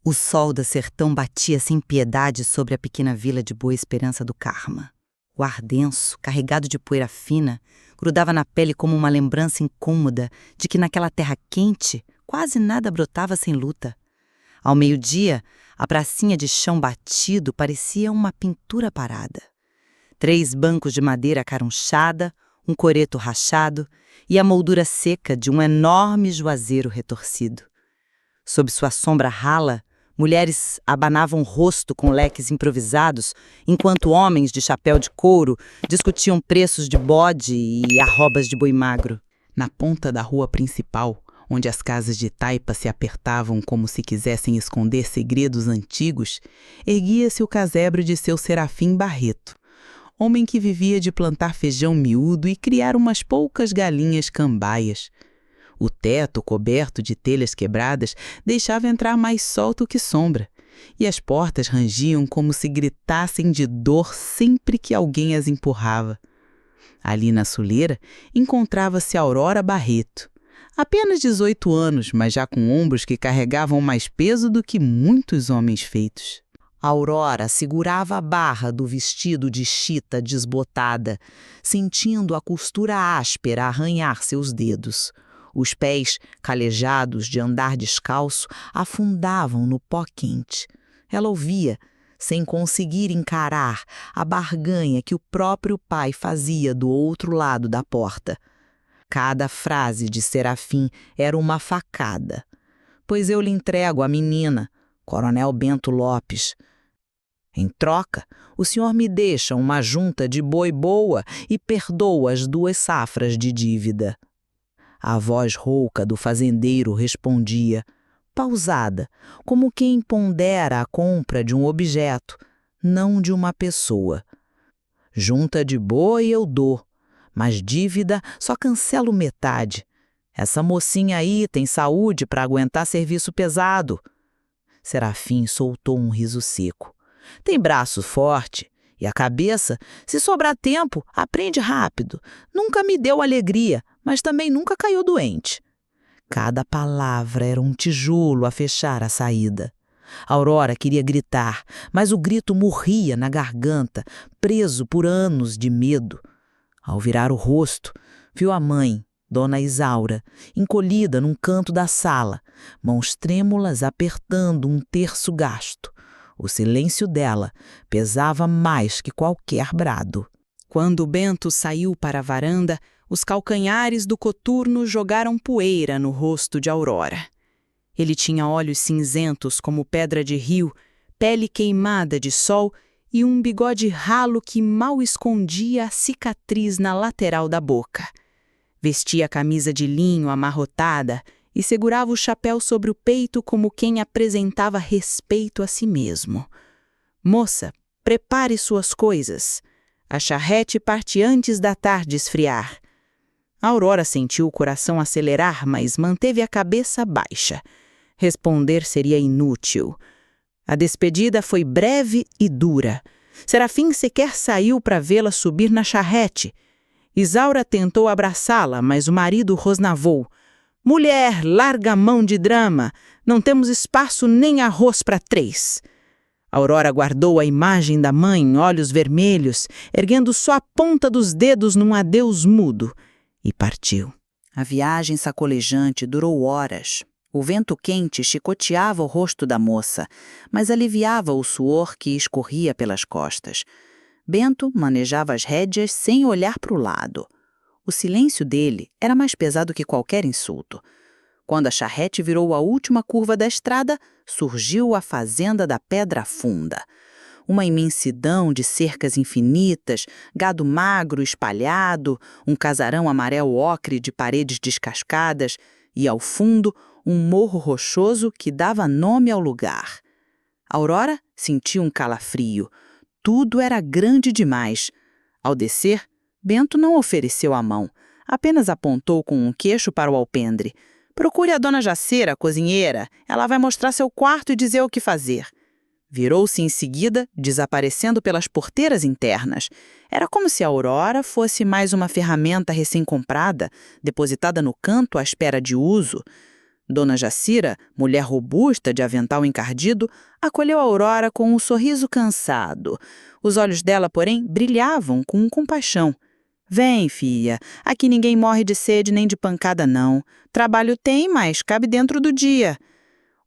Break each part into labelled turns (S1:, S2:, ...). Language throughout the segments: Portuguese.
S1: O sol do sertão batia sem piedade sobre a pequena vila de Boa Esperança do Carma. O ar denso, carregado de poeira fina, grudava na pele como uma lembrança incômoda de que naquela terra quente quase nada brotava sem luta. Ao meio-dia, a pracinha de chão batido parecia uma pintura parada. 3 bancos de madeira carunchada, um coreto rachado e a moldura seca de um enorme juazeiro retorcido. Sob sua sombra rala, mulheres abanavam o rosto com leques improvisados, enquanto homens de chapéu de couro discutiam preços de bode e arrobas de boi magro.
S2: Na ponta da rua principal, onde as casas de taipa se apertavam como se quisessem esconder segredos antigos, erguia-se o casebre de seu Serafim Barreto, homem que vivia de plantar feijão miúdo e criar umas poucas galinhas cambaias. O teto, coberto de telhas quebradas, deixava entrar mais sol do que sombra, e as portas rangiam como se gritassem de dor sempre que alguém as empurrava. Ali na soleira encontrava-se Aurora Barreto, apenas 18 anos, mas já com ombros que carregavam mais peso do que muitos homens feitos.
S1: Aurora segurava a barra do vestido de chita desbotada, sentindo a costura áspera arranhar seus dedos. Os pés, calejados de andar descalço, afundavam no pó quente. Ela ouvia, sem conseguir encarar, a barganha que o próprio pai fazia do outro lado da porta. Cada frase de Serafim era uma facada. Pois eu lhe entrego a menina, Coronel Bento Lopes. Em troca, o senhor me deixa uma junta de boi boa e perdoa as 2 safras de dívida. A voz rouca do fazendeiro respondia, pausada, como quem pondera a compra de um objeto, não de uma pessoa. Junta de boi eu dou, mas dívida só cancelo metade. Essa mocinha aí tem saúde para aguentar serviço pesado. Serafim soltou um riso seco. Tem braço forte e a cabeça, se sobrar tempo, aprende rápido. Nunca me deu alegria, mas também nunca caiu doente. Cada palavra era um tijolo a fechar a saída. Aurora queria gritar, mas o grito morria na garganta, preso por anos de medo. Ao virar o rosto, viu a mãe, Dona Isaura, encolhida num canto da sala, mãos trêmulas apertando um terço gasto. O silêncio dela pesava mais que qualquer brado.
S3: Quando Bento saiu para a varanda, os calcanhares do coturno jogaram poeira no rosto de Aurora. Ele tinha olhos cinzentos como pedra de rio, pele queimada de sol e um bigode ralo que mal escondia a cicatriz na lateral da boca. Vestia camisa de linho amarrotada e segurava o chapéu sobre o peito como quem apresentava respeito a si mesmo. Moça, prepare suas coisas. A charrete parte antes da tarde esfriar. Aurora sentiu o coração acelerar, mas manteve a cabeça baixa. Responder seria inútil. A despedida foi breve e dura. Serafim sequer saiu para vê-la subir na charrete. Isaura tentou abraçá-la, mas o marido rosnavou. Mulher, larga a mão de drama. Não temos espaço nem arroz para 3. Aurora guardou a imagem da mãe, olhos vermelhos, erguendo só a ponta dos dedos num adeus mudo, e partiu. A viagem sacolejante durou horas. O vento quente chicoteava o rosto da moça, mas aliviava o suor que escorria pelas costas. Bento manejava as rédeas sem olhar para o lado. O silêncio dele era mais pesado que qualquer insulto. Quando a charrete virou a última curva da estrada, surgiu a fazenda da Pedra Funda. Uma imensidão de cercas infinitas, gado magro espalhado, um casarão amarelo ocre de paredes descascadas e, ao fundo, um morro rochoso que dava nome ao lugar. Aurora sentiu um calafrio. Tudo era grande demais. Ao descer, Bento não ofereceu a mão, apenas apontou com um queixo para o alpendre. Procure a dona Jaceira, cozinheira. Ela vai mostrar seu quarto e dizer o que fazer. Virou-se em seguida, desaparecendo pelas porteiras internas. Era como se a Aurora fosse mais uma ferramenta recém-comprada, depositada no canto à espera de uso. Dona Jacira, mulher robusta de avental encardido, acolheu Aurora com um sorriso cansado. Os olhos dela, porém, brilhavam com compaixão. Vem, filha, aqui ninguém morre de sede nem de pancada, não. Trabalho tem, mas cabe dentro do dia.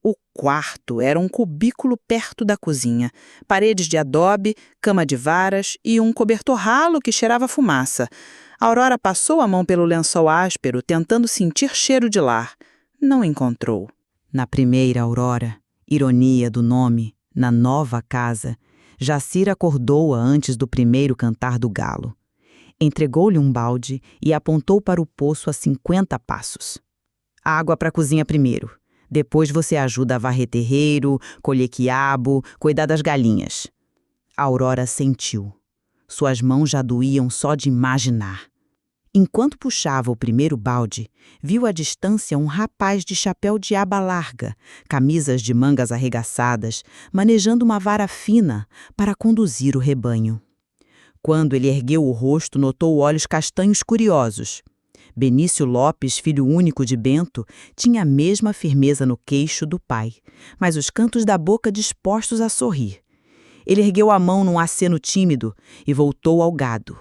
S3: O quarto era um cubículo perto da cozinha, paredes de adobe, cama de varas e um cobertor ralo que cheirava fumaça. Aurora passou a mão pelo lençol áspero, tentando sentir cheiro de lar. Não encontrou.
S1: Na primeira aurora, ironia do nome, na nova casa, Jacira acordou-a antes do primeiro cantar do galo. Entregou-lhe um balde e apontou para o poço a 50 passos. Água para a cozinha primeiro. Depois você ajuda a varrer terreiro, colher quiabo, cuidar das galinhas. A Aurora sentiu. Suas mãos já doíam só de imaginar. Enquanto puxava o primeiro balde, viu à distância um rapaz de chapéu de aba larga, camisas de mangas arregaçadas, manejando uma vara fina para conduzir o rebanho. Quando ele ergueu o rosto, notou olhos castanhos curiosos. Benício Lopes, filho único de Bento, tinha a mesma firmeza no queixo do pai, mas os cantos da boca dispostos a sorrir. Ele ergueu a mão num aceno tímido e voltou ao gado.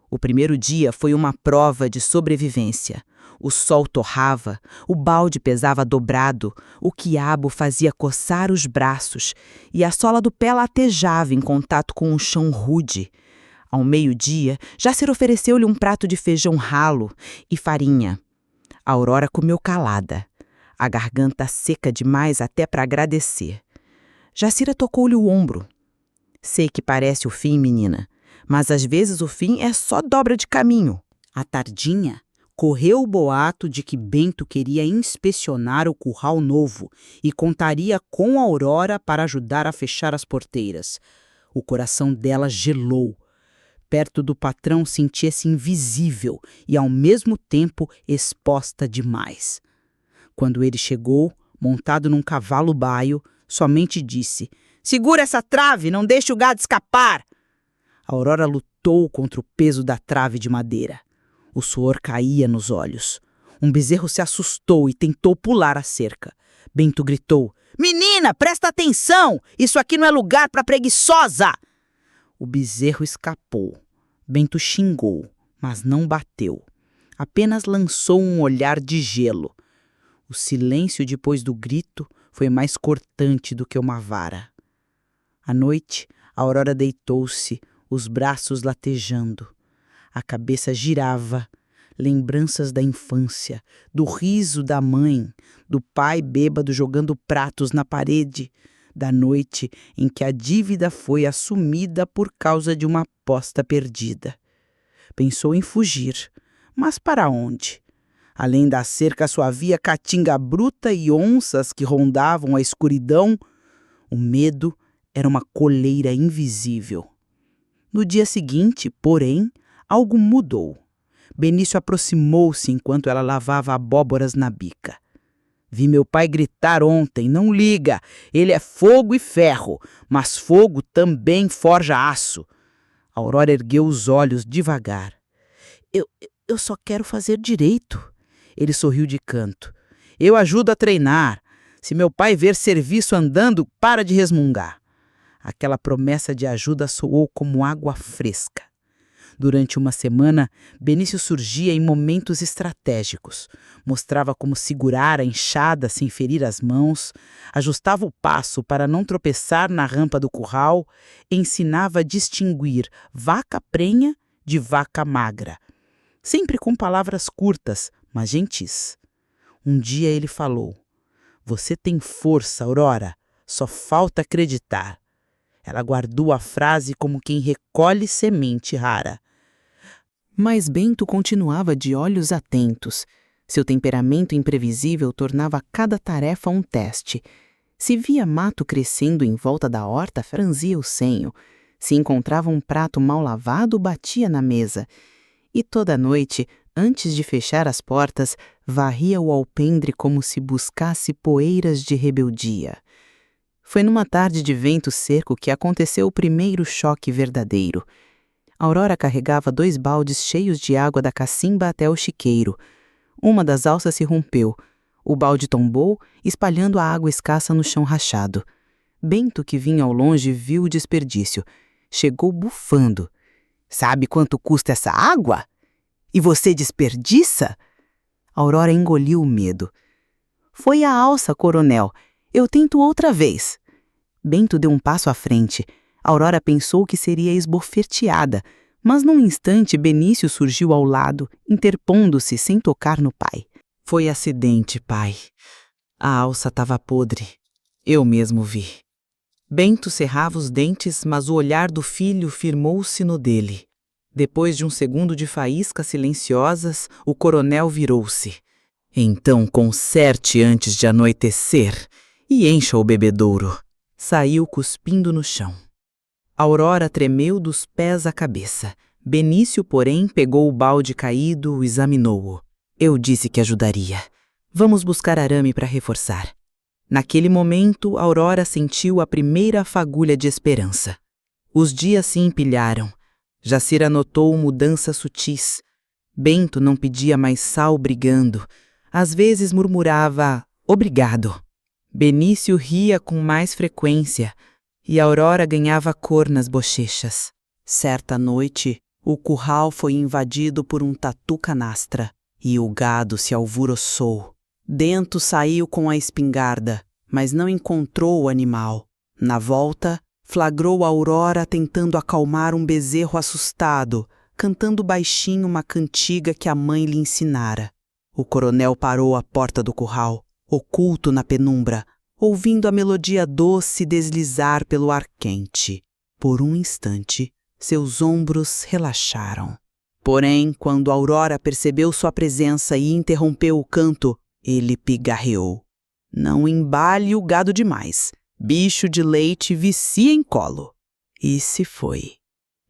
S1: O primeiro dia foi uma prova de sobrevivência. O sol torrava, o balde pesava dobrado, o quiabo fazia coçar os braços e a sola do pé latejava em contato com um chão rude. Ao meio-dia, Jacira ofereceu-lhe um prato de feijão ralo e farinha. A Aurora comeu calada, a garganta seca demais até para agradecer. Jacira tocou-lhe o ombro. Sei que parece o fim, menina, mas às vezes o fim é só dobra de caminho.
S4: À tardinha, correu o boato de que Bento queria inspecionar o curral novo e contaria com a Aurora para ajudar a fechar as porteiras. O coração dela gelou. Perto do patrão sentia-se invisível e, ao mesmo tempo, exposta demais. Quando ele chegou, montado num cavalo baio, somente disse: "Segura essa trave, não deixe o gado escapar!" A Aurora lutou contra o peso da trave de madeira. O suor caía nos olhos. Um bezerro se assustou e tentou pular a cerca. Bento gritou: "Menina, presta atenção! Isso aqui não é lugar para preguiçosa!" O bezerro escapou. Bento xingou, mas não bateu. Apenas lançou um olhar de gelo. O silêncio depois do grito foi mais cortante do que uma vara. À noite, a Aurora deitou-se, os braços latejando. A cabeça girava. Lembranças da infância, do riso da mãe, do pai bêbado jogando pratos na parede, da noite em que a dívida foi assumida por causa de uma aposta perdida. Pensou em fugir, mas para onde? Além da cerca só havia caatinga bruta e onças que rondavam a escuridão. O medo era uma coleira invisível. No dia seguinte, porém, algo mudou. Benício aproximou-se enquanto ela lavava abóboras na bica. "Vi meu pai gritar ontem, não liga, ele é fogo e ferro, mas fogo também forja aço." A Aurora ergueu os olhos devagar. Eu só quero fazer direito." Ele sorriu de canto. "Eu ajudo a treinar. Se meu pai ver serviço andando, para de resmungar." Aquela promessa de ajuda soou como água fresca. Durante uma semana, Benício surgia em momentos estratégicos. Mostrava como segurar a enxada sem ferir as mãos, ajustava o passo para não tropeçar na rampa do curral, ensinava a distinguir vaca prenha de vaca magra. Sempre com palavras curtas, mas gentis. Um dia ele falou: "Você tem força, Aurora, só falta acreditar." Ela guardou a frase como quem recolhe semente rara.
S3: Mas Bento continuava de olhos atentos. Seu temperamento imprevisível tornava cada tarefa um teste. Se via mato crescendo em volta da horta, franzia o senho. Se encontrava um prato mal lavado, batia na mesa. E toda noite, antes de fechar as portas, varria o alpendre como se buscasse poeiras de rebeldia. Foi numa tarde de vento seco que aconteceu o primeiro choque verdadeiro. Aurora carregava 2 baldes cheios de água da cacimba até o chiqueiro. Uma das alças se rompeu.
S2: O balde tombou, espalhando a água escassa no chão rachado. Bento, que vinha ao longe, viu o desperdício. Chegou bufando. "Sabe quanto custa essa água? E você desperdiça?" Aurora engoliu o medo. "Foi a alça, coronel. Eu tento outra vez." Bento deu um passo à frente. Aurora pensou que seria esbofeteada, mas num instante Benício surgiu ao lado, interpondo-se sem tocar no pai. "Foi acidente, pai. A alça estava podre. Eu mesmo vi." Bento cerrava os dentes, mas o olhar do filho firmou-se no dele. Depois de um segundo de faíscas silenciosas, o coronel virou-se. "Então conserte antes de anoitecer e encha o bebedouro." Saiu cuspindo no chão. Aurora tremeu dos pés à cabeça. Benício, porém, pegou o balde caído, o examinou-o. "Eu disse que ajudaria. Vamos buscar arame para reforçar." Naquele momento, Aurora sentiu a primeira fagulha de esperança. Os dias se empilharam. Jacira notou mudanças sutis. Bento não pedia mais sal brigando. Às vezes murmurava, "Obrigado." Benício ria com mais frequência e Aurora ganhava cor nas bochechas. Certa noite, o curral foi invadido por um tatu-canastra e o gado se alvoroçou. Bento saiu com a espingarda, mas não encontrou o animal. Na volta, flagrou Aurora tentando acalmar um bezerro assustado, cantando baixinho uma cantiga que a mãe lhe ensinara. O coronel parou à porta do curral, oculto na penumbra, ouvindo a melodia doce deslizar pelo ar quente. Por um instante, seus ombros relaxaram. Porém, quando Aurora percebeu sua presença e interrompeu o canto, ele pigarreou. "Não embale o gado demais. Bicho de leite vicia em colo." E se foi.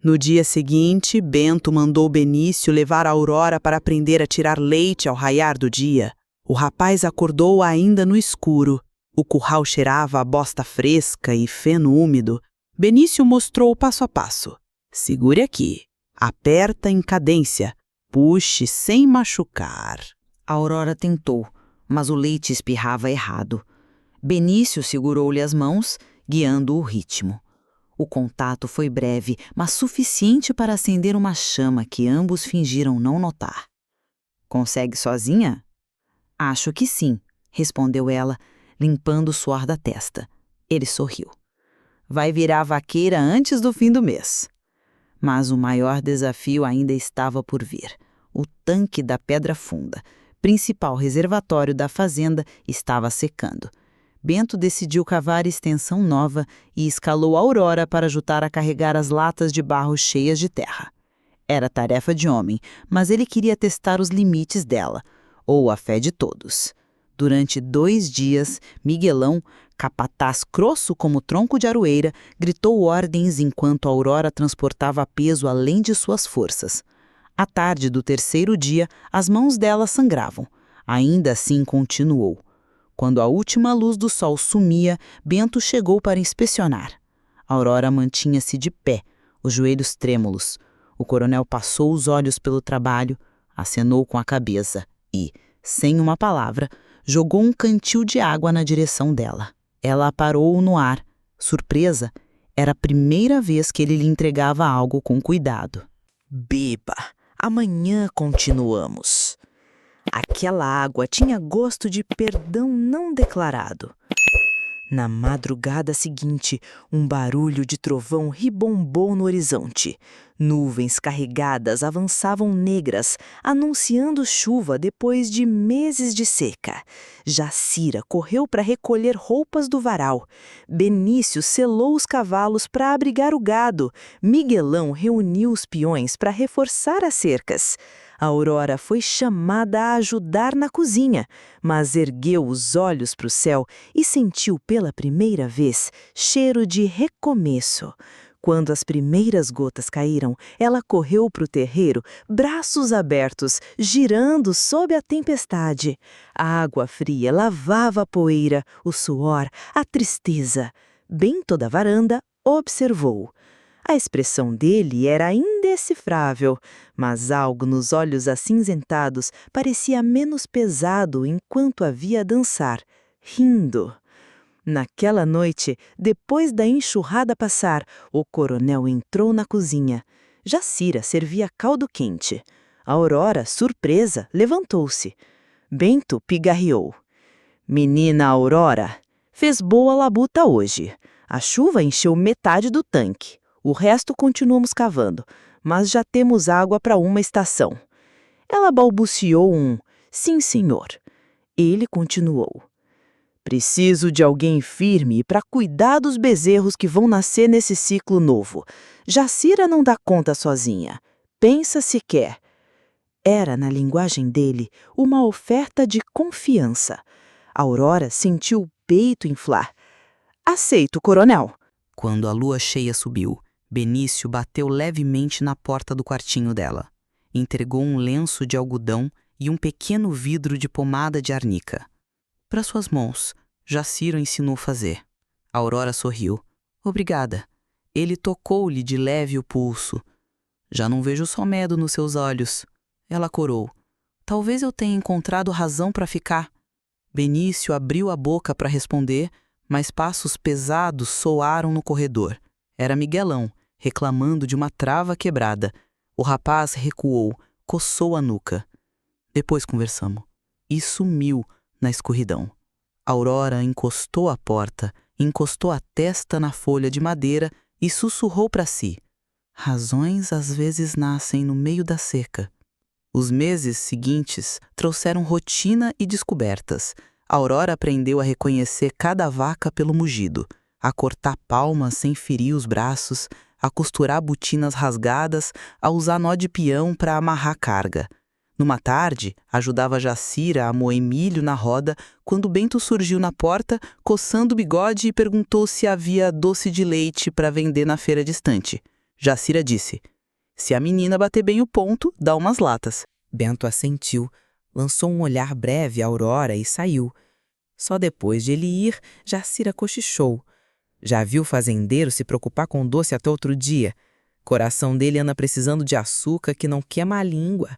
S2: No dia seguinte, Bento mandou Benício levar a Aurora para aprender a tirar leite ao raiar do dia. O rapaz acordou ainda no escuro. O curral cheirava a bosta fresca e feno úmido. Benício mostrou o passo a passo. "Segure aqui. Aperta em cadência. Puxe sem machucar."
S1: A Aurora tentou, mas o leite espirrava errado. Benício segurou-lhe as mãos, guiando o ritmo. O contato foi breve, mas suficiente para acender uma chama que ambos fingiram não notar. "Consegue sozinha?" "Acho que sim", respondeu ela, limpando o suor da testa. Ele sorriu. "Vai virar vaqueira antes do fim do mês." Mas o maior desafio ainda estava por vir. O tanque da Pedra Funda, principal reservatório da fazenda, estava secando. Bento decidiu cavar extensão nova e escalou a Aurora para ajudar a carregar as latas de barro cheias de terra. Era tarefa de homem, mas ele queria testar os limites dela, ou a fé de todos. Durante 2 dias, Miguelão, capataz grosso como tronco de aroeira, gritou ordens enquanto a Aurora transportava peso além de suas forças. À tarde do 3º dia, as mãos dela sangravam. Ainda assim continuou. Quando a última luz do sol sumia, Bento chegou para inspecionar. A Aurora mantinha-se de pé, os joelhos trêmulos. O coronel passou os olhos pelo trabalho, acenou com a cabeça e, sem uma palavra, jogou um cantil de água na direção dela. Ela a parou no ar. Surpresa, era a primeira vez que ele lhe entregava algo com cuidado.
S3: "Beba, amanhã continuamos." Aquela água tinha gosto de perdão não declarado. Na madrugada seguinte, um barulho de trovão ribombou no horizonte. Nuvens carregadas avançavam negras, anunciando chuva depois de meses de seca. Jacira correu para recolher roupas do varal. Benício selou os cavalos para abrigar o gado. Miguelão reuniu os peões para reforçar as cercas. A Aurora foi chamada a ajudar na cozinha, mas ergueu os olhos para o céu e sentiu pela primeira vez cheiro de recomeço. Quando as primeiras gotas caíram, ela correu para o terreiro, braços abertos, girando sob a tempestade. A água fria lavava a poeira, o suor, a tristeza. Bento da varanda observou.
S1: A expressão dele era indecifrável, mas algo nos olhos acinzentados parecia menos pesado enquanto havia a dançar, rindo. Naquela noite, depois da enxurrada passar, o coronel entrou na cozinha. Jacira servia caldo quente. Aurora, surpresa, levantou-se. Bento pigarreou. Menina Aurora, fez boa labuta hoje. A chuva encheu metade do tanque. O resto continuamos cavando, mas já temos água para uma estação. Ela balbuciou sim, senhor. Ele continuou. Preciso de alguém firme para cuidar dos bezerros que vão nascer nesse ciclo novo. Jacira não dá conta sozinha. Pensa se quer. Era, na linguagem dele, uma oferta de confiança. Aurora sentiu o peito inflar. Aceito, coronel.
S2: Quando a lua cheia subiu, Benício bateu levemente na porta do quartinho dela. Entregou um lenço de algodão e um pequeno vidro de pomada de arnica. Para suas mãos, Jacira ensinou fazer. Aurora sorriu. Obrigada. Ele tocou-lhe de leve o pulso. Já não vejo só medo nos seus olhos. Ela corou. Talvez eu tenha encontrado razão para ficar. Benício abriu a boca para responder, mas passos pesados soaram no corredor. Era Miguelão, reclamando de uma trava quebrada. O rapaz recuou, coçou a nuca. Depois conversamos. E sumiu na escuridão. Aurora encostou a porta, encostou a testa na folha de madeira e sussurrou para si. Razões às vezes nascem no meio da seca. Os meses seguintes trouxeram rotina e descobertas. Aurora aprendeu a reconhecer cada vaca pelo mugido, a cortar palmas sem ferir os braços, a costurar botinas rasgadas, a usar nó de peão para amarrar carga. Numa tarde, ajudava Jacira a moer milho na roda quando Bento surgiu na porta, coçando o bigode e perguntou se havia doce de leite para vender na feira distante. Jacira disse, se a menina bater bem o ponto, dá umas latas. Bento assentiu, lançou um olhar breve à Aurora e saiu. Só depois de ele ir, Jacira cochichou. Já viu o fazendeiro se preocupar com doce até outro dia? Coração dele anda precisando de açúcar que não queima a língua.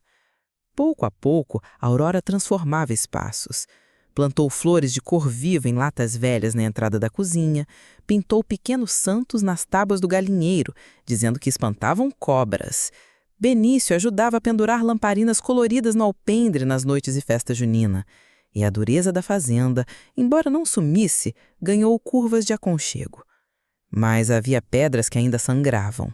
S2: Pouco a pouco, a Aurora transformava espaços. Plantou flores de cor viva em latas velhas na entrada da cozinha, pintou pequenos santos nas tábuas do galinheiro, dizendo que espantavam cobras. Benício ajudava a pendurar lamparinas coloridas no alpendre nas noites de festa junina. E a dureza da fazenda, embora não sumisse, ganhou curvas de aconchego. Mas havia pedras que ainda sangravam.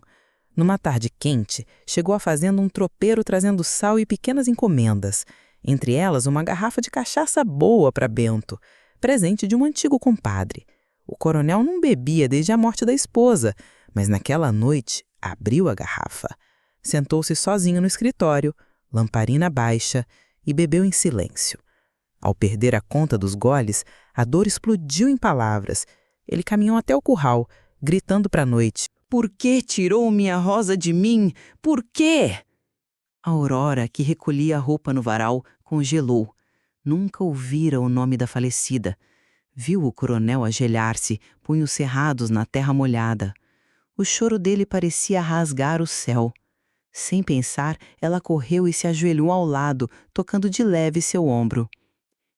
S2: Numa tarde quente, chegou à fazenda um tropeiro trazendo sal e pequenas encomendas, entre elas uma garrafa de cachaça boa para Bento, presente de um antigo compadre. O coronel não bebia desde a morte da esposa, mas naquela noite abriu a garrafa. Sentou-se sozinho no escritório, lamparina baixa, e bebeu em silêncio. Ao perder a conta dos goles, a dor explodiu em palavras. Ele caminhou até o curral, gritando para a noite. Por que tirou minha rosa de mim? Por quê? A Aurora, que recolhia a roupa no varal, congelou. Nunca ouvira o nome da falecida. Viu o coronel ajoelhar-se, punhos cerrados na terra molhada. O choro dele parecia rasgar o céu. Sem pensar, ela correu e se ajoelhou ao lado, tocando de leve seu ombro.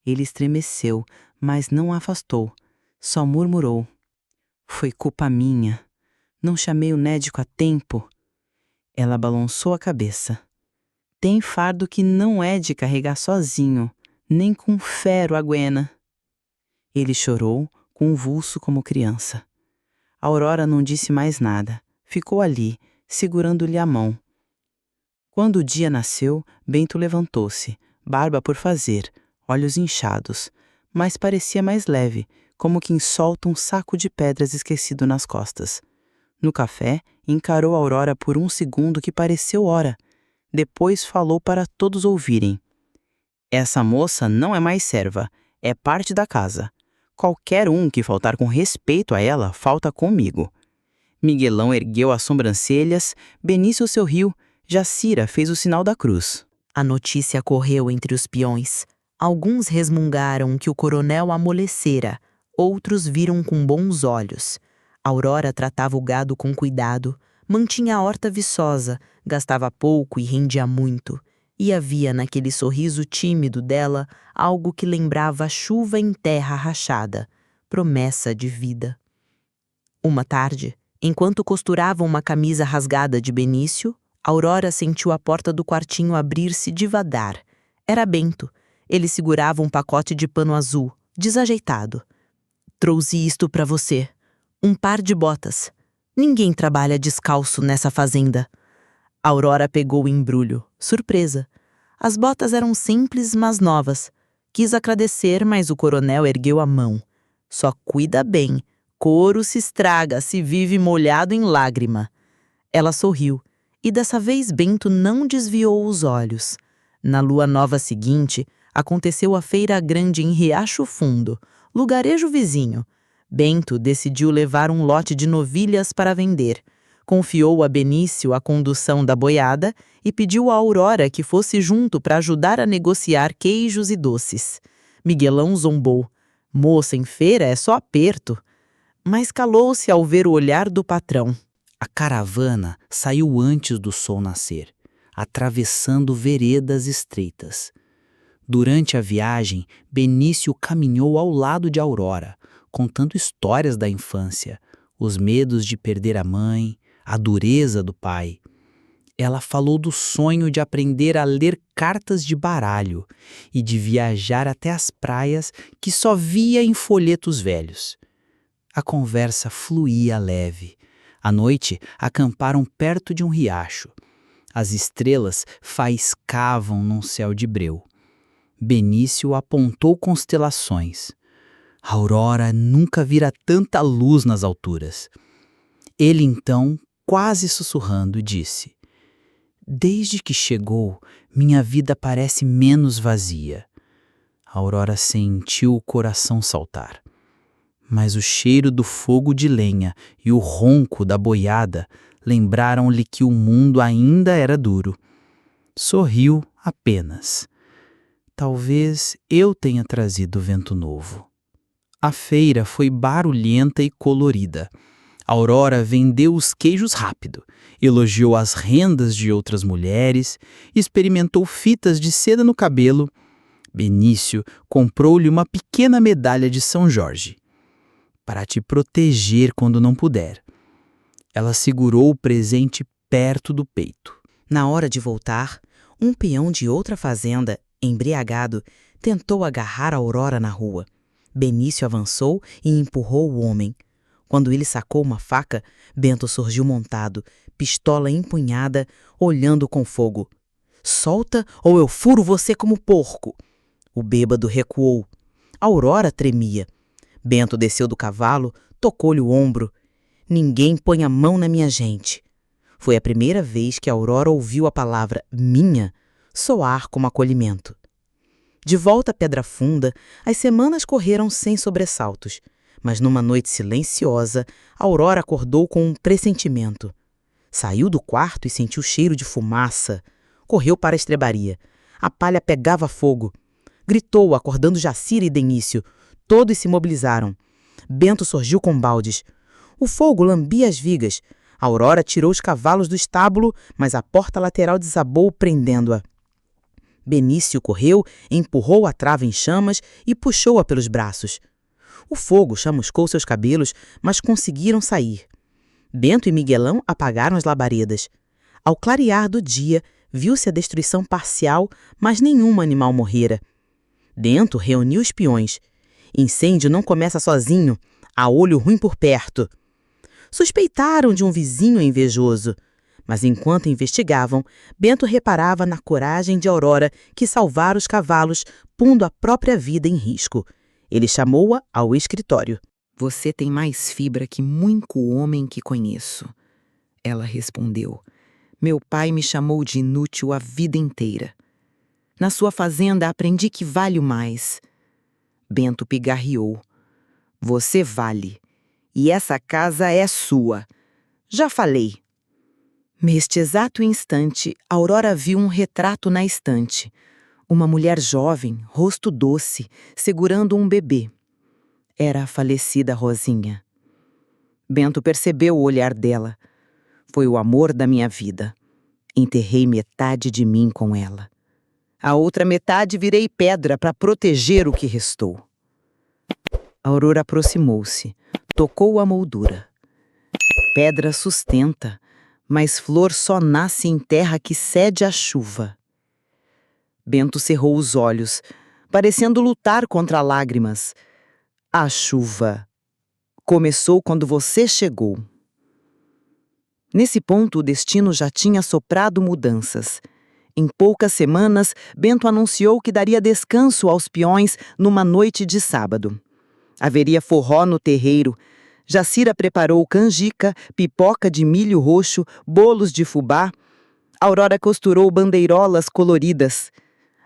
S2: Ele estremeceu, mas não a afastou. Só murmurou. Foi culpa minha. Não chamei o médico a tempo. Ela balançou a cabeça. Tem fardo que não é de carregar sozinho, nem com ferro aguena. Ele chorou, convulso como criança. A Aurora não disse mais nada. Ficou ali, segurando-lhe a mão. Quando o dia nasceu, Bento levantou-se, barba por fazer, olhos inchados, mas parecia mais leve, como quem solta um saco de pedras esquecido nas costas. No café, encarou a Aurora por um segundo que pareceu hora. Depois falou para todos ouvirem. Essa moça não é mais serva, é parte da casa. Qualquer um que faltar com respeito a ela, falta comigo. Miguelão ergueu as sobrancelhas, Benício sorriu, Jacira fez o sinal da cruz.
S1: A notícia correu entre os peões. Alguns resmungaram que o coronel amolecera, outros viram com bons olhos. Aurora tratava o gado com cuidado,
S3: Mantinha a horta viçosa, gastava pouco e rendia muito. E havia naquele sorriso tímido dela algo que lembrava a chuva em terra rachada, promessa de vida. Uma tarde, enquanto costurava uma camisa rasgada de Benício, Aurora sentiu a porta do quartinho abrir-se devagar. Era Bento. Ele segurava um pacote de pano azul, desajeitado. Trouxe isto para você. Um par de botas. Ninguém trabalha descalço nessa fazenda. Aurora pegou o embrulho, surpresa. As botas eram simples, mas novas. Quis agradecer, mas o coronel ergueu a mão. Só cuida bem. Couro se estraga, se vive molhado em lágrima. Ela sorriu, e dessa vez Bento não desviou os olhos. Na lua nova seguinte, aconteceu a feira grande em Riacho Fundo, lugarejo vizinho. Bento decidiu levar um lote de novilhas para vender. Confiou a Benício a condução da boiada e pediu a Aurora que fosse junto para ajudar a negociar queijos e doces. Miguelão zombou. Moça em feira é só aperto. Mas calou-se ao ver o olhar do patrão.
S4: A caravana saiu antes do sol nascer, atravessando veredas estreitas. Durante a viagem, Benício caminhou ao lado de Aurora, contando histórias da infância, os medos de perder a mãe, a dureza do pai. Ela falou do sonho de aprender a ler cartas de baralho e de viajar até as praias que só via em folhetos velhos. A conversa fluía leve. À noite, acamparam perto de um riacho. As estrelas faiscavam num céu de breu. Benício apontou constelações. A Aurora nunca vira tanta luz nas alturas. Ele então, quase sussurrando, disse: "Desde que chegou, minha vida parece menos vazia." A Aurora sentiu o coração saltar. Mas o cheiro do fogo de lenha e o ronco da boiada lembraram-lhe que o mundo ainda era duro. Sorriu apenas. Talvez eu tenha trazido vento novo. A feira foi barulhenta e colorida. Aurora vendeu os queijos rápido, elogiou as rendas de outras mulheres, experimentou fitas de seda no cabelo. Benício comprou-lhe uma pequena medalha de São Jorge. "Para te proteger quando não puder." Ela segurou o presente perto do peito.
S3: Na hora de voltar, um peão de outra fazenda, embriagado, tentou agarrar a Aurora na rua. Benício avançou e empurrou o homem. Quando ele sacou uma faca, Bento surgiu montado, pistola empunhada, olhando com fogo. "Solta ou eu furo você como porco." O bêbado recuou. Aurora tremia. Bento desceu do cavalo, tocou-lhe o ombro. "Ninguém põe a mão na minha gente." Foi a primeira vez que Aurora ouviu a palavra "minha" soar como acolhimento. De volta à Pedra Funda, as semanas correram sem sobressaltos. Mas numa noite silenciosa, Aurora acordou com um pressentimento. Saiu do quarto e sentiu cheiro de fumaça. Correu para a estrebaria. A palha pegava fogo. Gritou, acordando Jacira e Denício. Todos se mobilizaram. Bento surgiu com baldes. O fogo lambia as vigas. Aurora tirou os cavalos do estábulo, mas a porta lateral desabou, prendendo-a. Benício correu, empurrou a trava em chamas e puxou-a pelos braços. O fogo chamuscou seus cabelos, mas conseguiram sair. Bento e Miguelão apagaram as labaredas. Ao clarear do dia, viu-se a destruição parcial, mas nenhum animal morrera. Bento reuniu os peões. Incêndio não começa sozinho, há olho ruim por perto. Suspeitaram de um vizinho invejoso. Mas enquanto investigavam, Bento reparava na coragem de Aurora, que salvara os cavalos, pondo a própria vida em risco. Ele chamou-a ao escritório.
S1: "Você tem mais fibra que muito homem que conheço." Ela respondeu. "Meu pai me chamou de inútil a vida inteira. Na sua fazenda aprendi que valho mais." Bento pigarreou. "Você vale. E essa casa é sua. Já falei." Neste exato instante, Aurora viu um retrato na estante. Uma mulher jovem, rosto doce, segurando um bebê. Era a falecida Rosinha. Bento percebeu o olhar dela. Foi o amor da minha vida. Enterrei metade de mim com ela. A outra metade virei pedra para proteger o que restou. Aurora aproximou-se, tocou a moldura. Pedra sustenta, mas flor só nasce em terra que cede à chuva. Bento cerrou os olhos, parecendo lutar contra lágrimas. A chuva começou quando você chegou. Nesse ponto, o destino já tinha soprado mudanças. Em poucas semanas, Bento anunciou que daria descanso aos peões numa noite de sábado. Haveria forró no terreiro. Jacira preparou canjica, pipoca de milho roxo, bolos de fubá. Aurora costurou bandeirolas coloridas.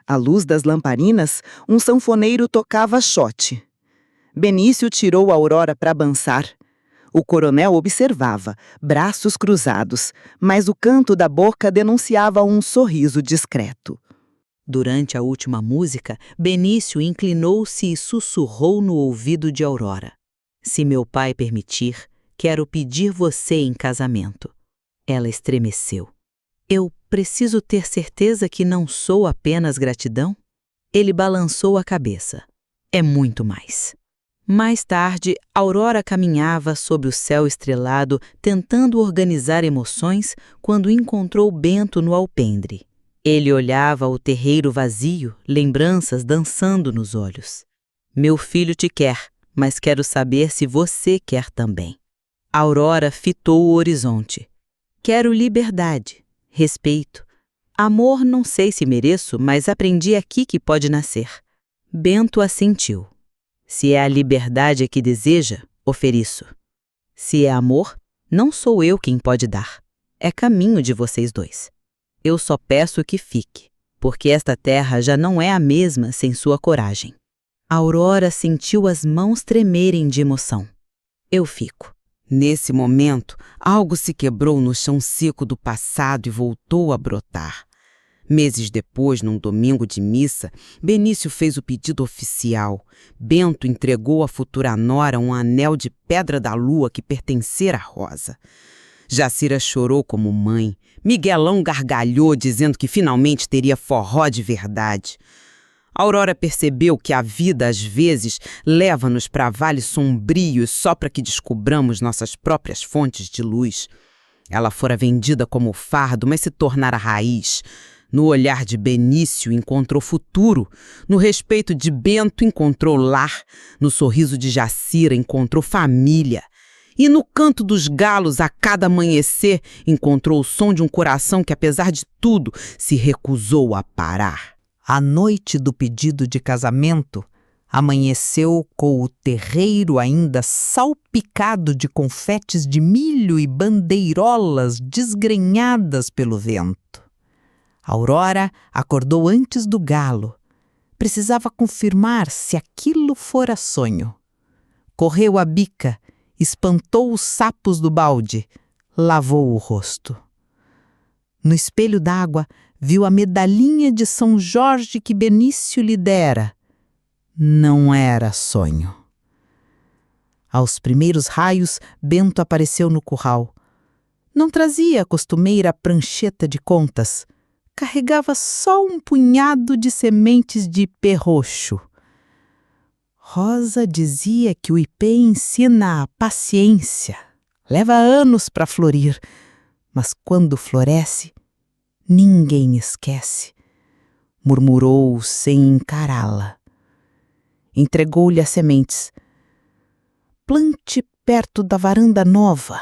S1: À luz das lamparinas, um sanfoneiro tocava xote. Benício tirou Aurora para dançar. O coronel observava, braços cruzados, mas o canto da boca denunciava um sorriso discreto.
S3: Durante a última música, Benício inclinou-se e sussurrou no ouvido de Aurora. Se meu pai permitir, quero pedir você em casamento. Ela estremeceu. Eu preciso ter certeza que não sou apenas gratidão? Ele balançou a cabeça. É muito mais. Mais tarde, Aurora caminhava sob o céu estrelado, tentando organizar emoções, quando encontrou Bento no alpendre. Ele olhava o terreiro vazio, lembranças dançando nos olhos. Meu filho te quer, mas quero saber se você quer também. Aurora fitou o horizonte. Quero liberdade, respeito. Amor não sei se mereço, mas aprendi aqui que pode nascer. Bento assentiu. Se é a liberdade que deseja, ofereço. Se é amor, não sou eu quem pode dar. É caminho de vocês dois. Eu só peço que fique, porque esta terra já não é a mesma sem sua coragem. Aurora sentiu as mãos tremerem de emoção. Eu fico.
S2: Nesse momento, algo se quebrou no chão seco do passado e voltou a brotar. Meses depois, num domingo de missa, Benício fez o pedido oficial. Bento entregou à futura nora um anel de pedra da lua que pertencera a Rosa. Jacira chorou como mãe. Miguelão gargalhou, dizendo que finalmente teria forró de verdade. Aurora percebeu que a vida, às vezes, leva-nos para vales sombrios só para que descobramos nossas próprias fontes de luz. Ela fora vendida como fardo, mas se tornara raiz. No olhar de Benício encontrou futuro, no respeito de Bento encontrou lar, no sorriso de Jacira encontrou família. E no canto dos galos, a cada amanhecer, encontrou o som de um coração que, apesar de tudo, se recusou a parar.
S4: A noite do pedido de casamento amanheceu com o terreiro ainda salpicado de confetes de milho e bandeirolas desgrenhadas pelo vento. Aurora acordou antes do galo. Precisava confirmar se aquilo fora sonho. Correu à bica, espantou os sapos do balde, lavou o rosto. No espelho d'água, viu a medalhinha de São Jorge que Benício lhe dera. Não era sonho. Aos primeiros raios, Bento apareceu no curral. Não trazia a costumeira prancheta de contas. Carregava só um punhado de sementes de ipê roxo. Rosa dizia que o ipê ensina a paciência. Leva anos para florir, mas quando floresce, ninguém esquece. Murmurou sem encará-la. Entregou-lhe as sementes. Plante perto da varanda nova.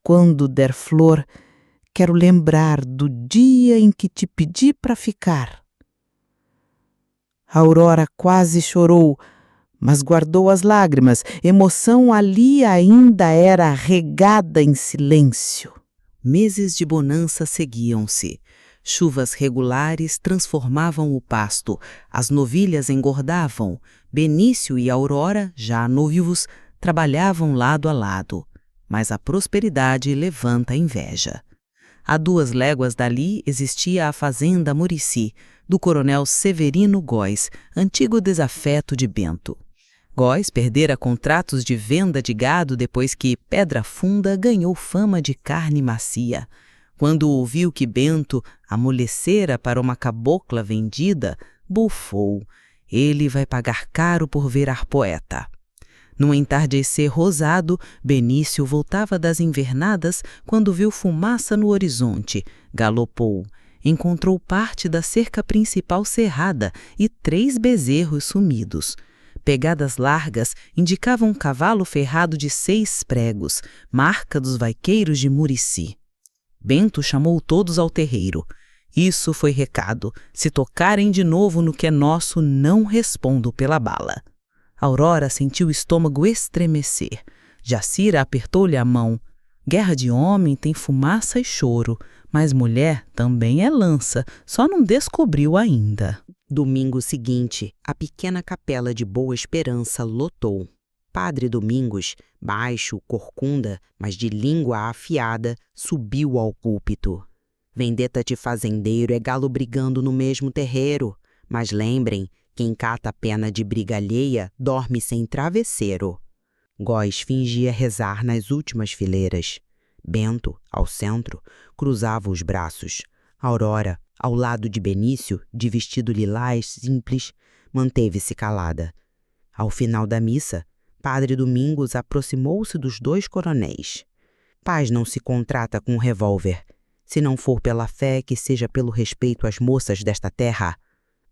S4: Quando der flor, quero lembrar do dia em que te pedi para ficar. A Aurora quase chorou, mas guardou as lágrimas. Emoção ali ainda era regada em silêncio.
S3: Meses de bonança seguiam-se. Chuvas regulares transformavam o pasto, as novilhas engordavam. Benício e Aurora, já noivos, trabalhavam lado a lado. Mas a prosperidade levanta a inveja. A 2 léguas dali existia a fazenda Murici, do coronel Severino Góes, antigo desafeto de Bento.
S2: Góis perdera contratos de venda de gado depois que Pedra Funda ganhou fama de carne macia. Quando ouviu que Bento amolecera para uma cabocla vendida, bufou. Ele vai pagar caro por virar poeta. Num entardecer rosado, Benício voltava das invernadas quando viu fumaça no horizonte. Galopou. Encontrou parte da cerca principal cerrada e 3 bezerros sumidos. Pegadas largas indicavam um cavalo ferrado de 6 pregos, marca dos vaqueiros de Murici. Bento chamou todos ao terreiro. Isso foi recado. Se tocarem de novo no que é nosso, não respondo pela bala. Aurora sentiu o estômago estremecer. Jacira apertou-lhe a mão. Guerra de homem tem fumaça e choro, mas mulher também é lança, só não descobriu ainda.
S1: Domingo seguinte, a pequena capela de Boa Esperança lotou. Padre Domingos, baixo, corcunda, mas de língua afiada, subiu ao púlpito. Vendetta de fazendeiro é galo brigando no mesmo terreiro, mas lembrem, quem cata a pena de briga alheia dorme sem travesseiro. Góis fingia rezar nas últimas fileiras. Bento, ao centro, cruzava os braços. Aurora, ao lado de Benício, de vestido lilás simples, manteve-se calada. Ao final da missa, Padre Domingos aproximou-se dos 2 coronéis. Paz não se contrata com um revólver. Se não for pela fé, que seja pelo respeito às moças desta terra.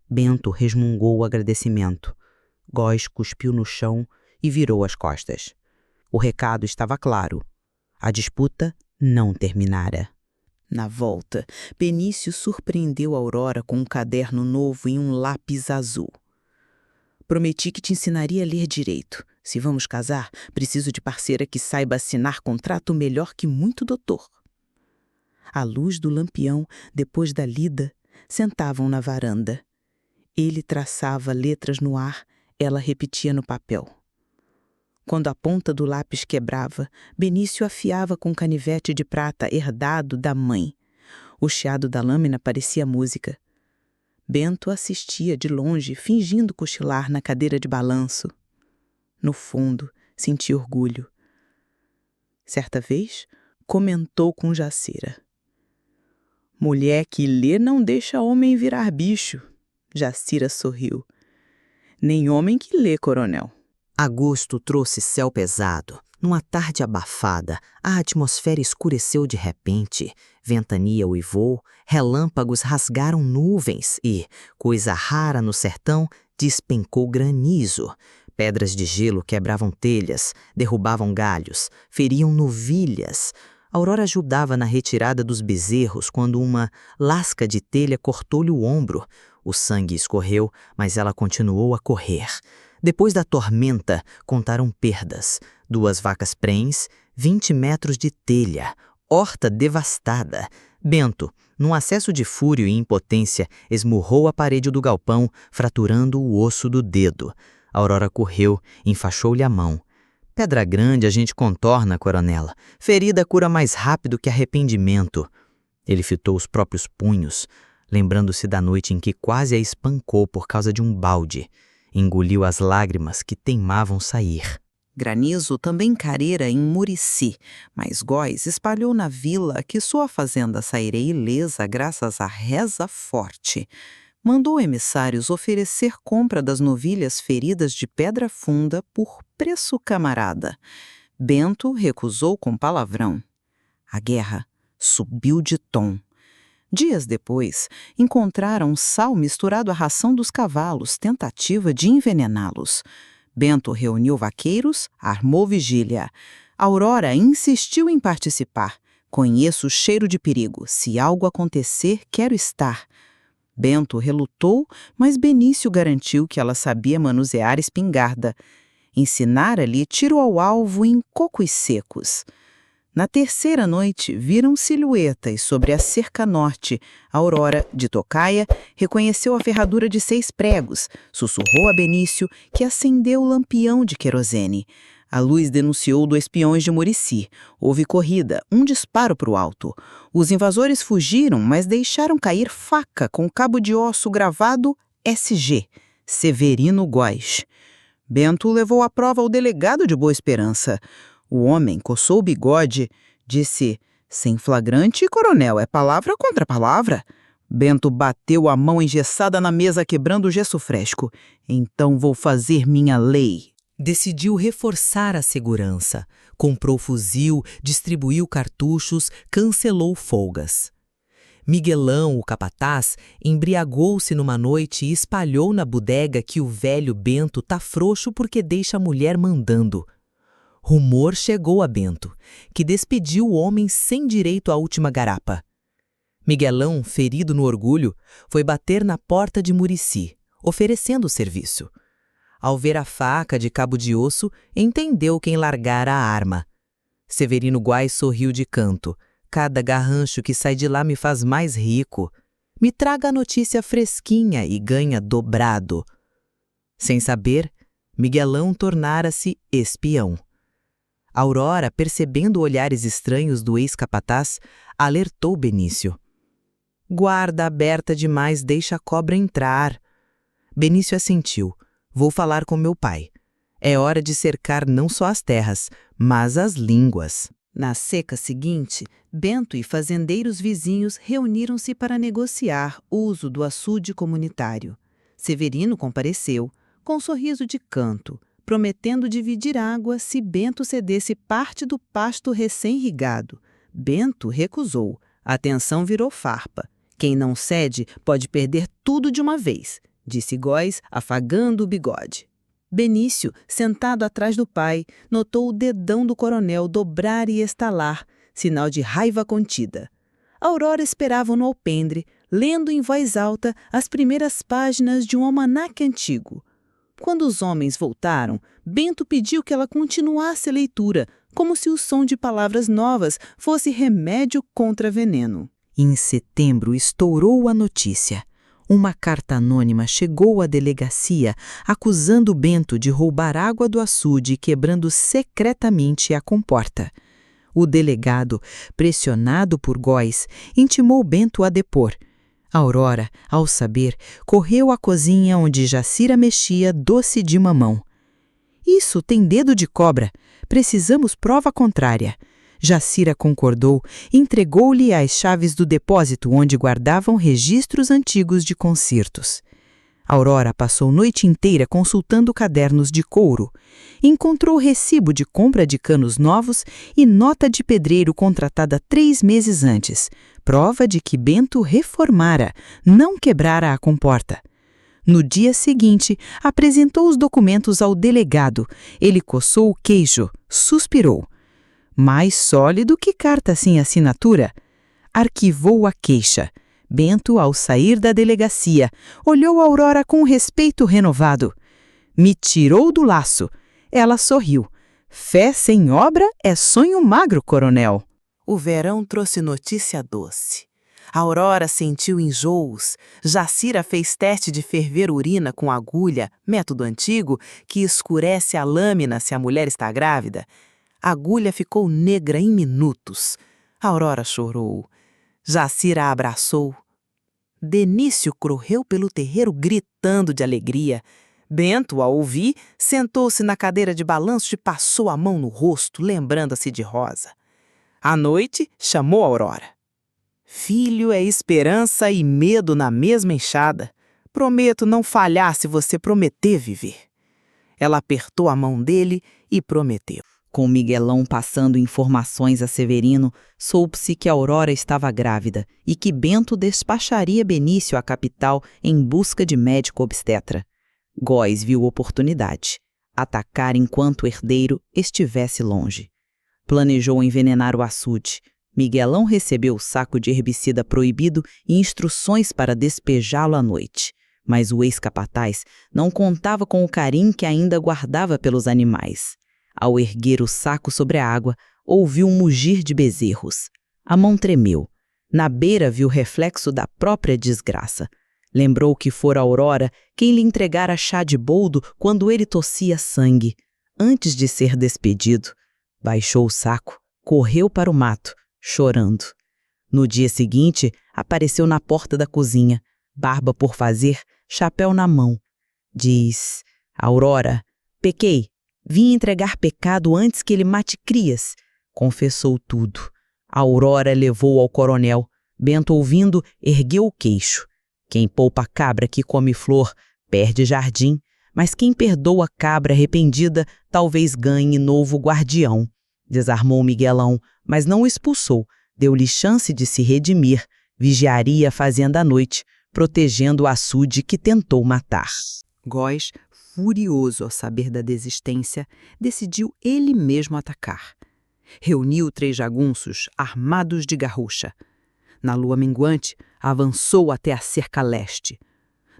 S1: Bento resmungou o agradecimento. Góis cuspiu no chão e virou as costas. O recado estava claro. A disputa não terminara.
S3: Na volta, Benício surpreendeu Aurora com um caderno novo e um lápis azul. Prometi que te ensinaria a ler direito. Se vamos casar, preciso de parceira que saiba assinar contrato melhor que muito doutor. À luz do lampião, depois da lida, sentavam na varanda. Ele traçava letras no ar, ela repetia no papel. Quando a ponta do lápis quebrava, Benício afiava com canivete de prata herdado da mãe. O chiado da lâmina parecia música. Bento assistia de longe, fingindo cochilar na cadeira de balanço. No fundo, sentia orgulho. Certa vez, comentou com Jacira. Mulher que lê não deixa homem virar bicho. Jacira sorriu. Nem homem que lê, coronel.
S1: Agosto trouxe céu pesado. Numa tarde abafada, a atmosfera escureceu de repente. Ventania uivou, relâmpagos rasgaram nuvens e, coisa rara no sertão, despencou granizo. Pedras de gelo quebravam telhas, derrubavam galhos, feriam novilhas. Aurora ajudava na retirada dos bezerros quando uma lasca de telha cortou-lhe o ombro. O sangue escorreu, mas ela continuou a correr. Depois da tormenta, contaram perdas. 2 vacas prens, 20 metros de telha, horta devastada. Bento, num acesso de fúria e impotência, esmurrou a parede do galpão, fraturando o osso do dedo. Aurora correu, enfaixou-lhe a mão. Pedra grande a gente contorna, coronela. Ferida cura mais rápido que arrependimento. Ele fitou os próprios punhos, lembrando-se da noite em que quase a espancou por causa de um balde. Engoliu as lágrimas que teimavam sair.
S3: Granizo também carera em Murici, mas Góis espalhou na vila que sua fazenda sairia ilesa graças à reza forte. Mandou emissários oferecer compra das novilhas feridas de Pedra Funda por preço camarada. Bento recusou com palavrão. A guerra subiu de tom. Dias depois, encontraram sal misturado à ração dos cavalos, tentativa de envenená-los. Bento reuniu vaqueiros, armou vigília. Aurora insistiu em participar. Conheço o cheiro de perigo. Se algo acontecer, quero estar. Bento relutou, mas Benício garantiu que ela sabia manusear espingarda. Ensinara-lhe tiro ao alvo em cocos secos. Na terceira noite, viram silhuetas sobre a cerca norte. Aurora, de tocaia, reconheceu a ferradura de 6 pregos. Sussurrou a Benício, que acendeu o lampião de querosene. A luz denunciou 2 peões de Murici. Houve corrida, um disparo para o alto. Os invasores fugiram, mas deixaram cair faca com cabo de osso gravado SG, Severino Góis.
S4: Bento levou à prova o delegado de Boa Esperança. O homem coçou o bigode, disse: sem flagrante, coronel, é palavra contra palavra. Bento bateu a mão engessada na mesa, quebrando o gesso fresco. Então vou fazer minha lei.
S5: Decidiu reforçar a segurança. Comprou fuzil, distribuiu cartuchos, cancelou folgas. Miguelão, o capataz, embriagou-se numa noite e espalhou na bodega que o velho Bento tá frouxo porque deixa a mulher mandando. Rumor chegou a Bento, que despediu o homem sem direito à última garapa. Miguelão, ferido no orgulho, foi bater na porta de Muricy, oferecendo o serviço. Ao ver a faca de cabo de osso, entendeu quem largara a arma. Severino Guaes sorriu de canto. Cada garrancho que sai de lá me faz mais rico. Me traga a notícia fresquinha e ganha dobrado. Sem saber, Miguelão tornara-se espião. Aurora, percebendo olhares estranhos do ex-capataz, alertou Benício. Guarda aberta demais, deixa a cobra entrar. Benício assentiu. Vou falar com meu pai. É hora de cercar não só as terras, mas as línguas.
S3: Na seca seguinte, Bento e fazendeiros vizinhos reuniram-se para negociar o uso do açude comunitário. Severino compareceu, com um sorriso de canto, prometendo dividir água se Bento cedesse parte do pasto recém-irrigado. Bento recusou. A tensão virou farpa. Quem não cede pode perder tudo de uma vez, disse Góes, afagando o bigode. Benício, sentado atrás do pai, notou o dedão do coronel dobrar e estalar, sinal de raiva contida. Aurora esperava no alpendre, lendo em voz alta as primeiras páginas de um almanaque antigo. Quando os homens voltaram, Bento pediu que ela continuasse a leitura, como se o som de palavras novas fosse remédio contra veneno.
S2: Em setembro, estourou a notícia. Uma carta anônima chegou à delegacia acusando Bento de roubar água do açude, quebrando secretamente a comporta. O delegado, pressionado por Góes, intimou Bento a depor. Aurora, ao saber, correu à cozinha onde Jacira mexia doce de mamão. Isso tem dedo de cobra. Precisamos prova contrária. Jacira concordou, entregou-lhe as chaves do depósito onde guardavam registros antigos de concertos. Aurora passou noite inteira consultando cadernos de couro. Encontrou recibo de compra de canos novos e nota de pedreiro contratada 3 meses antes, prova de que Bento reformara, não quebrara a comporta. No dia seguinte, apresentou os documentos ao delegado. Ele coçou o queixo, suspirou. Mais sólido que carta sem assinatura. Arquivou a queixa. Bento, ao sair da delegacia, olhou Aurora com respeito renovado. Me tirou do laço. Ela sorriu. Fé sem obra é sonho magro, coronel.
S3: O verão trouxe notícia doce. Aurora sentiu enjoos. Jacira fez teste de ferver urina com agulha, método antigo, que escurece a lâmina se a mulher está grávida. A agulha ficou negra em minutos. Aurora chorou. Jacira a abraçou. Benício correu pelo terreiro gritando de alegria. Bento, ao ouvir, sentou-se na cadeira de balanço e passou a mão no rosto, lembrando-se de Rosa. À noite, chamou Aurora. Filho é esperança e medo na mesma enxada. Prometo não falhar se você prometer viver. Ela apertou a mão dele e prometeu.
S1: Com Miguelão passando informações a Severino, soube-se que Aurora estava grávida e que Bento despacharia Benício à capital em busca de médico obstetra. Góes viu oportunidade: atacar enquanto o herdeiro estivesse longe. Planejou envenenar o açude. Miguelão recebeu o saco de herbicida proibido e instruções para despejá-lo à noite. Mas o ex-capataz não contava com o carinho que ainda guardava pelos animais. Ao erguer o saco sobre a água, ouviu um mugir de bezerros. A mão tremeu. Na beira viu o reflexo da própria desgraça. Lembrou que fora Aurora quem lhe entregara chá de boldo quando ele tossia sangue. Antes de ser despedido, baixou o saco, correu para o mato, chorando. No dia seguinte, apareceu na porta da cozinha, barba por fazer, chapéu na mão. Diz: Aurora,
S3: Pequei. Vim entregar pecado antes que ele mate crias. Confessou tudo. A Aurora levou ao coronel. Bento, ouvindo, ergueu o queixo. Quem poupa cabra que come flor, perde jardim. Mas quem perdoa cabra arrependida, talvez ganhe novo guardião. Desarmou Miguelão, mas não o expulsou. Deu-lhe chance de se redimir. Vigiaria a fazenda à noite, protegendo o açude que tentou matar.
S4: Góis, furioso ao saber da desistência, decidiu ele mesmo atacar. Reuniu 3 jagunços armados de garrucha. Na lua minguante, avançou até a cerca leste.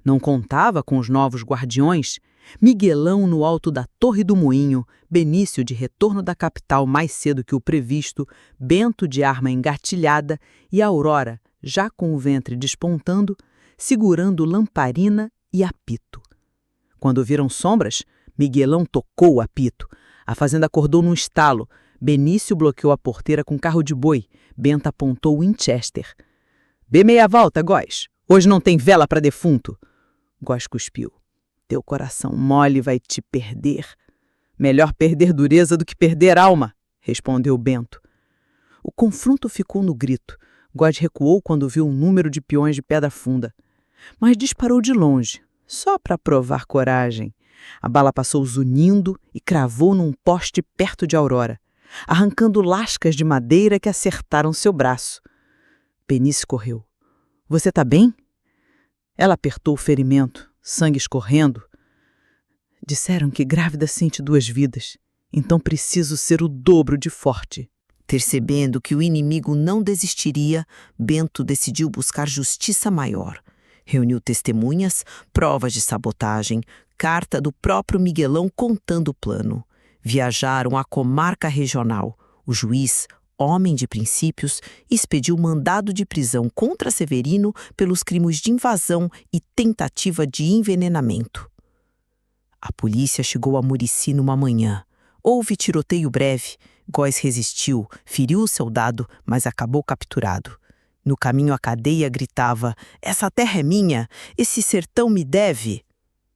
S4: Não contava com os novos guardiões. Miguelão no alto da Torre do Moinho, Benício de retorno da capital mais cedo que o previsto, Bento de arma engatilhada e Aurora, já com o ventre despontando, segurando lamparina e apito. Quando viram sombras, Miguelão tocou o apito. A fazenda acordou num estalo. Benício bloqueou a porteira com carro de boi. Bento apontou o Winchester. Dê meia volta, Góis. Hoje não tem vela para defunto. Góis cuspiu. Teu coração mole vai te perder. Melhor perder dureza do que perder alma, respondeu Bento. O confronto ficou no grito. Góis recuou quando viu um número de peões de pedra funda. Mas disparou de longe, só para provar coragem. A bala passou zunindo e cravou num poste perto de Aurora, arrancando lascas de madeira que acertaram seu braço. Benício correu. Você tá bem? Ela apertou o ferimento, sangue escorrendo. Disseram que grávida sente 2 vidas, então preciso ser o dobro de forte.
S1: Percebendo que o inimigo não desistiria, Bento decidiu buscar justiça maior. Reuniu testemunhas, provas de sabotagem, carta do próprio Miguelão contando o plano. Viajaram à comarca regional. O juiz, homem de princípios, expediu mandado de prisão contra Severino pelos crimes de invasão e tentativa de envenenamento. A polícia chegou a Murici numa manhã. Houve tiroteio breve. Góis resistiu, feriu o soldado, mas acabou capturado. No caminho à cadeia gritava: "Essa terra é minha! Esse sertão me deve!"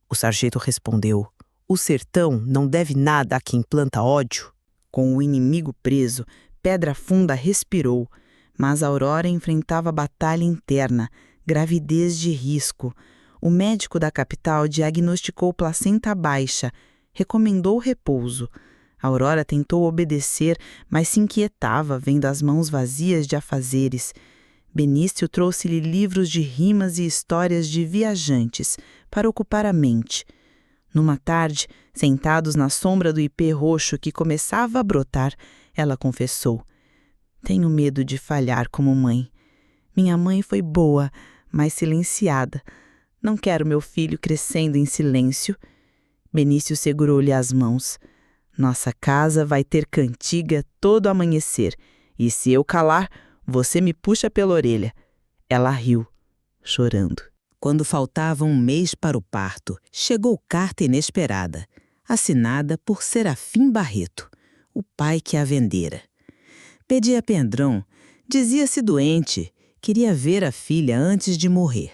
S1: O sargento respondeu: "O sertão não deve nada a quem planta ódio."
S3: Com o inimigo preso, Pedra Funda respirou, mas Aurora enfrentava batalha interna, gravidez de risco. O médico da capital diagnosticou placenta baixa, recomendou repouso. Aurora tentou obedecer, mas se inquietava vendo as mãos vazias de afazeres. Benício trouxe-lhe livros de rimas e histórias de viajantes, para ocupar a mente. Numa tarde, sentados na sombra do ipê roxo que começava a brotar, ela confessou: "Tenho medo de falhar como mãe. Minha mãe foi boa, mas silenciada. Não quero meu filho crescendo em silêncio." Benício segurou-lhe as mãos. "Nossa casa vai ter cantiga todo amanhecer, e se eu calar, você me puxa pela orelha." Ela riu, chorando. Quando faltava 1 mês para o parto, chegou carta inesperada, assinada por Serafim Barreto, o pai que a vendera. Pedia pendrão, dizia-se doente, queria ver a filha antes de morrer.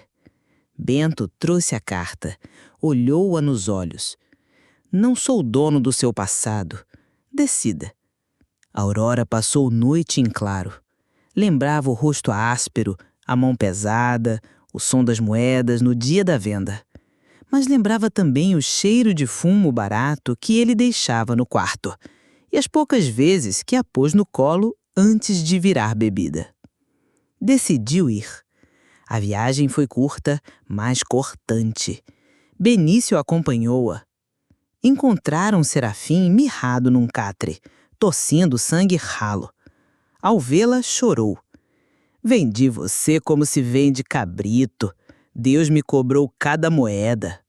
S3: Bento trouxe a carta, olhou-a nos olhos. "Não sou dono do seu passado. Decida." Aurora passou noite em claro. Lembrava o rosto áspero, a mão pesada, o som das moedas no dia da venda. Mas lembrava também o cheiro de fumo barato que ele deixava no quarto e as poucas vezes que a pôs no colo antes de virar bebida. Decidiu ir. A viagem foi curta, mas cortante. Benício acompanhou-a. Encontraram Serafim mirrado num catre, tossindo sangue ralo. Ao vê-la, chorou. "Vendi você como se vende cabrito. Deus me cobrou cada moeda."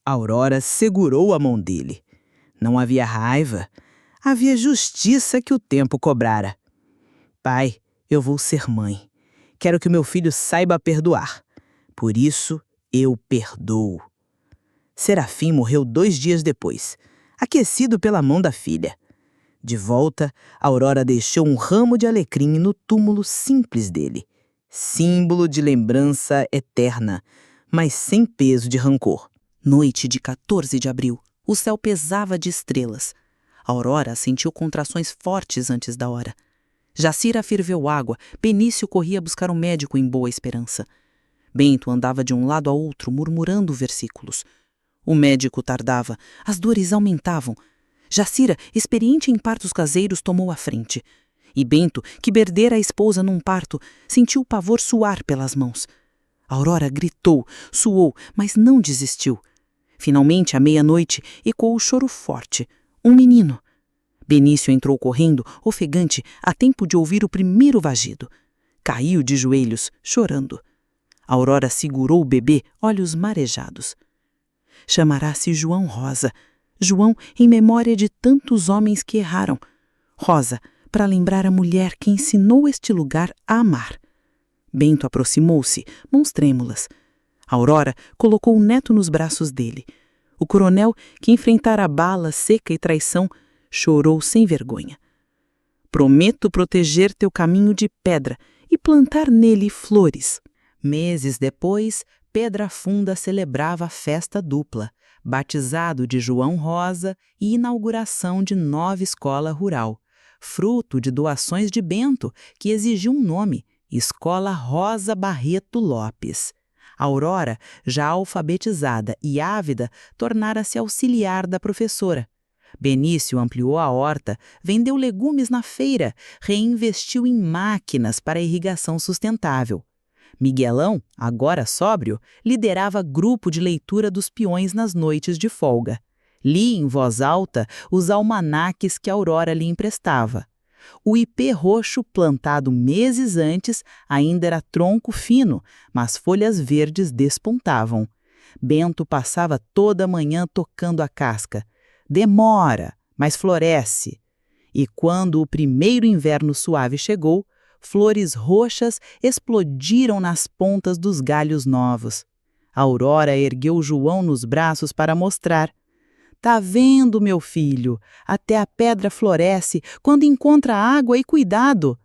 S3: Aurora segurou a mão dele. Não havia raiva. Havia justiça que o tempo cobrara. "Pai, eu vou ser mãe. Quero que o meu filho saiba perdoar. Por isso, eu perdoo." Serafim morreu 2 dias depois, aquecido pela mão da filha. De volta, Aurora deixou um ramo de alecrim no túmulo simples dele, símbolo de lembrança eterna, mas sem peso de rancor. Noite de 14 de abril, O céu pesava de estrelas. Aurora sentiu contrações fortes antes da hora. Jacira ferveu água, Benício corria buscar um médico em Boa Esperança. Bento andava de um lado a outro, murmurando versículos. O médico tardava, as dores aumentavam. Jacira, experiente em partos caseiros, tomou a frente. E Bento, que perdera a esposa num parto, sentiu o pavor suar pelas mãos. Aurora gritou, suou, mas não desistiu. Finalmente, à meia-noite, ecoou o choro forte. Um menino. Benício entrou correndo, ofegante, a tempo de ouvir o primeiro vagido. Caiu de joelhos, chorando. Aurora segurou o bebê, olhos marejados. Chamará-se João Rosa. João em memória de tantos homens que erraram. Rosa, para lembrar a mulher que ensinou este lugar a amar. Bento aproximou-se, mãos trêmulas. Aurora colocou o neto nos braços dele. O coronel, que enfrentara bala, seca e traição, chorou sem vergonha. Prometo proteger teu caminho de pedra e plantar nele flores. Meses depois, Pedra Funda celebrava a festa dupla, batizado de João Rosa e inauguração de nova escola rural, fruto de doações de Bento, que exigiu um nome, Escola Rosa Barreto Lopes. Aurora, já alfabetizada e ávida, tornara-se auxiliar da professora. Benício ampliou a horta, vendeu legumes na feira, reinvestiu em máquinas para irrigação sustentável. Miguelão, agora sóbrio, liderava grupo de leitura dos peões nas noites de folga. Lia em voz alta os almanaques que Aurora lhe emprestava. O ipê roxo, plantado meses antes, ainda era tronco fino, mas folhas verdes despontavam. Bento passava toda a manhã tocando a casca. Demora, mas floresce. E quando o primeiro inverno suave chegou, flores roxas explodiram nas pontas dos galhos novos. Aurora ergueu João nos braços para mostrar. Tá vendo, meu filho? Até a pedra floresce quando encontra água e cuidado.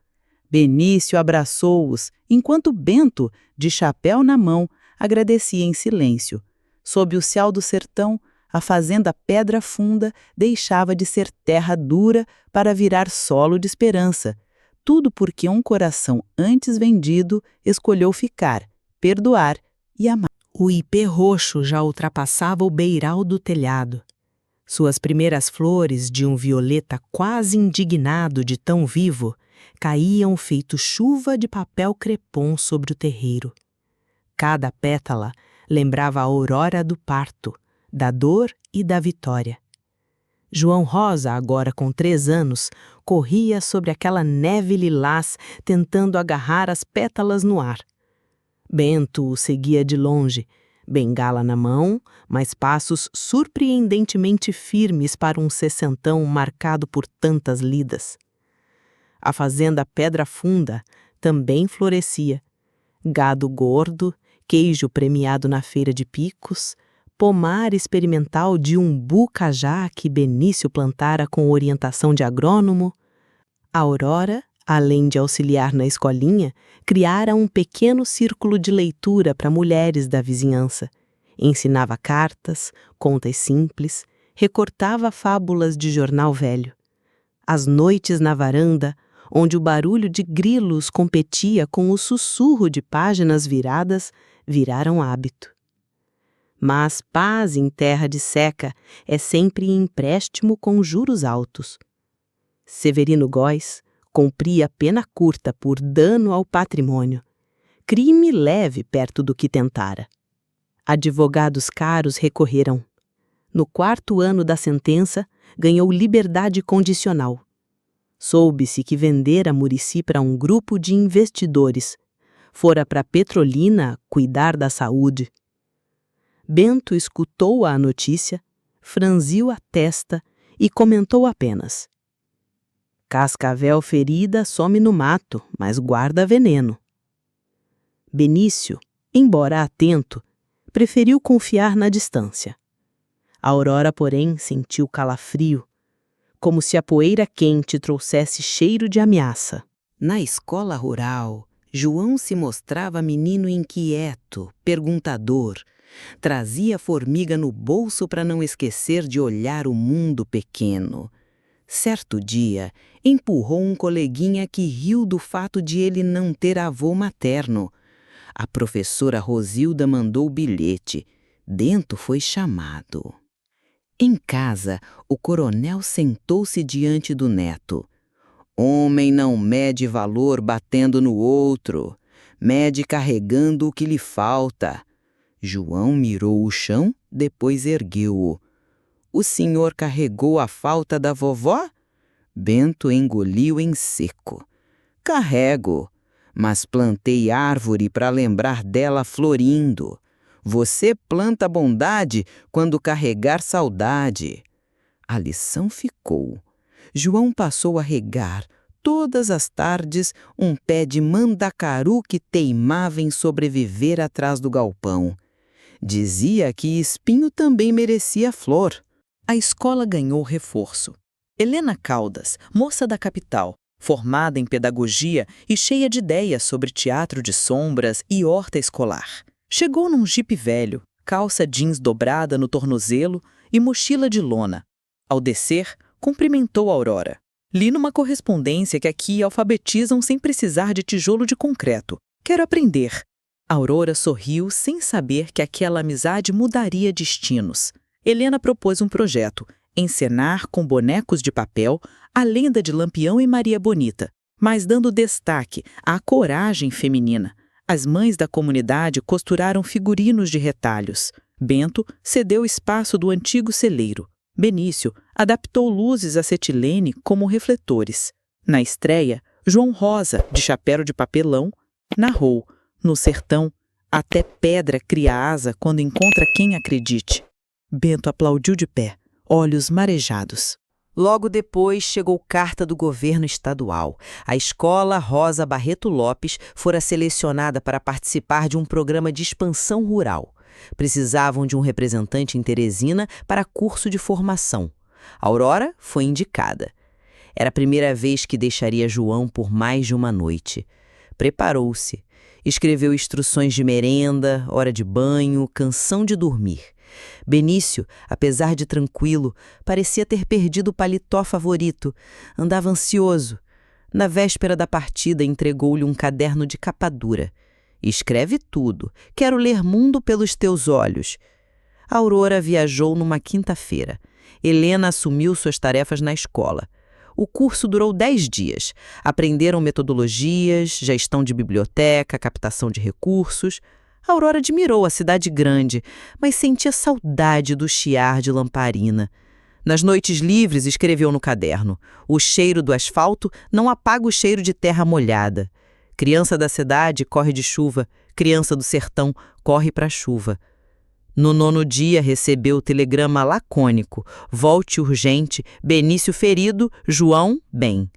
S3: Benício abraçou-os, enquanto Bento, de chapéu na mão, agradecia em silêncio. Sob o céu do sertão, a fazenda Pedra Funda deixava de ser terra dura para virar solo de esperança. Tudo porque um coração antes vendido escolheu ficar, perdoar e amar. O ipê roxo já ultrapassava o beiral do telhado. Suas primeiras flores, de um violeta quase indignado de tão vivo, caíam feito chuva de papel crepom sobre o terreiro. Cada pétala lembrava a aurora do parto, da dor e da vitória. João Rosa, agora com 3 anos, corria sobre aquela neve lilás, tentando agarrar as pétalas no ar. Bento o seguia de longe, bengala na mão, mas passos surpreendentemente firmes para um sessentão marcado por tantas lidas. A fazenda Pedra Funda também florescia. Gado gordo, queijo premiado na feira de Picos, pomar experimental de umbu-cajá que Benício plantara com orientação de agrônomo. Aurora, além de auxiliar na escolinha, criara um pequeno círculo de leitura para mulheres da vizinhança. Ensinava cartas, contas simples, recortava fábulas de jornal velho. As noites na varanda, onde o barulho de grilos competia com o sussurro de páginas viradas, viraram hábito. Mas paz em terra de seca é sempre empréstimo com juros altos. Severino Góes cumpria pena curta por dano ao patrimônio, crime leve perto do que tentara. Advogados caros recorreram. No 4º ano da sentença, ganhou liberdade condicional. Soube-se que vendera Muricy para um grupo de investidores. Fora para Petrolina cuidar da saúde. Bento escutou a notícia, franziu a testa e comentou apenas: cascavel ferida some no mato, mas guarda veneno. Benício, embora atento, preferiu confiar na distância. Aurora, porém, sentiu calafrio, como se a poeira quente trouxesse cheiro de ameaça. Na escola rural, João se mostrava menino inquieto, perguntador,
S2: Trazia a formiga no bolso para não esquecer de olhar o mundo pequeno. Certo dia, empurrou um coleguinha que riu do fato de ele não ter avô materno. A professora Rosilda mandou o bilhete. Bento foi chamado. Em casa, o coronel sentou-se diante do neto. Homem não mede valor batendo no outro, mede carregando o que lhe falta. João mirou o chão, depois ergueu-o. O senhor carregou a falta da vovó? Bento engoliu em seco. Carrego, mas plantei árvore para lembrar dela florindo. Você planta bondade quando carregar saudade. A lição ficou. João passou a regar, todas as tardes, um pé de mandacaru que teimava em sobreviver atrás do galpão. Dizia que espinho também merecia flor.
S3: A escola ganhou reforço. Helena Caldas, moça da capital, formada em pedagogia e cheia de ideias sobre teatro de sombras e horta escolar. Chegou num jipe velho, calça jeans dobrada no tornozelo e mochila de lona. Ao descer, cumprimentou Aurora. Li numa correspondência que aqui alfabetizam sem precisar de tijolo de concreto. Quero aprender. Aurora sorriu sem saber que aquela amizade mudaria destinos. Helena propôs um projeto, encenar com bonecos de papel a lenda de Lampião e Maria Bonita, mas dando destaque à coragem feminina. As mães da comunidade costuraram figurinos de retalhos. Bento cedeu espaço do antigo celeiro. Benício adaptou luzes acetilene como refletores. Na estreia, João Rosa, de chapéu de papelão, narrou: no sertão, até pedra cria asa quando encontra quem acredite. Bento aplaudiu de pé, olhos marejados.
S5: Logo depois chegou carta do governo estadual. A escola Rosa Barreto Lopes fora selecionada para participar de um programa de expansão rural. Precisavam de um representante em Teresina para curso de formação. Aurora foi indicada. Era a primeira vez que deixaria João por mais de uma noite. Preparou-se. Escreveu instruções de merenda, hora de banho, canção de dormir. Benício, apesar de tranquilo, parecia ter perdido o paletó favorito. Andava ansioso. Na véspera da partida, entregou-lhe um caderno de capa dura. Escreve tudo. Quero ler mundo pelos teus olhos. Aurora viajou numa quinta-feira. Helena assumiu suas tarefas na escola. O curso durou 10 dias. Aprenderam metodologias, gestão de biblioteca, captação de recursos. Aurora admirou a cidade grande, mas sentia saudade do chiar de lamparina. Nas noites livres, escreveu no caderno: o cheiro do asfalto não apaga o cheiro de terra molhada. Criança da cidade corre de chuva, criança do sertão corre para a chuva. No 9º dia, recebeu o telegrama lacônico: volte urgente, Benício ferido, João bem.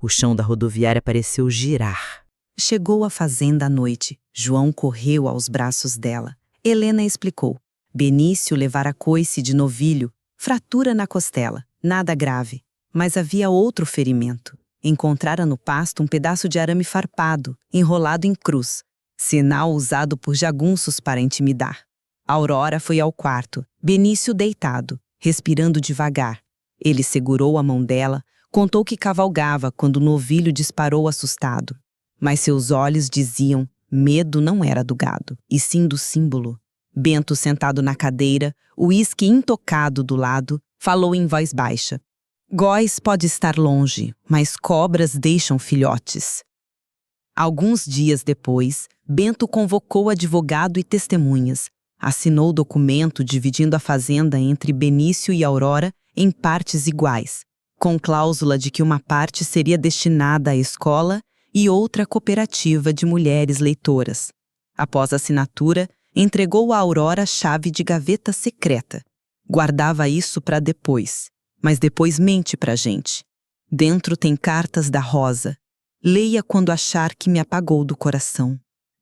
S5: O chão da rodoviária pareceu girar.
S3: Chegou à fazenda à noite. João correu aos braços dela. Helena explicou. Benício levara coice de novilho, fratura na costela, nada grave. Mas havia outro ferimento. Encontrara no pasto um pedaço de arame farpado, enrolado em cruz, sinal usado por jagunços para intimidar. Aurora foi ao quarto, Benício deitado, respirando devagar. Ele segurou a mão dela, contou que cavalgava quando o novilho disparou assustado. Mas seus olhos diziam: medo não era do gado, e sim do símbolo. Bento, sentado na cadeira, o uísque intocado do lado, falou em voz baixa: Góis pode estar longe, mas cobras deixam filhotes. Alguns dias depois, Bento convocou advogado e testemunhas. Assinou o documento dividindo a fazenda entre Benício e Aurora em partes iguais, com cláusula de que uma parte seria destinada à escola e outra cooperativa de mulheres leitoras. Após a assinatura, entregou a Aurora a chave de gaveta secreta. Guardava isso para depois, mas depois mente pra gente. Dentro tem cartas da Rosa. Leia quando achar que me apagou do coração.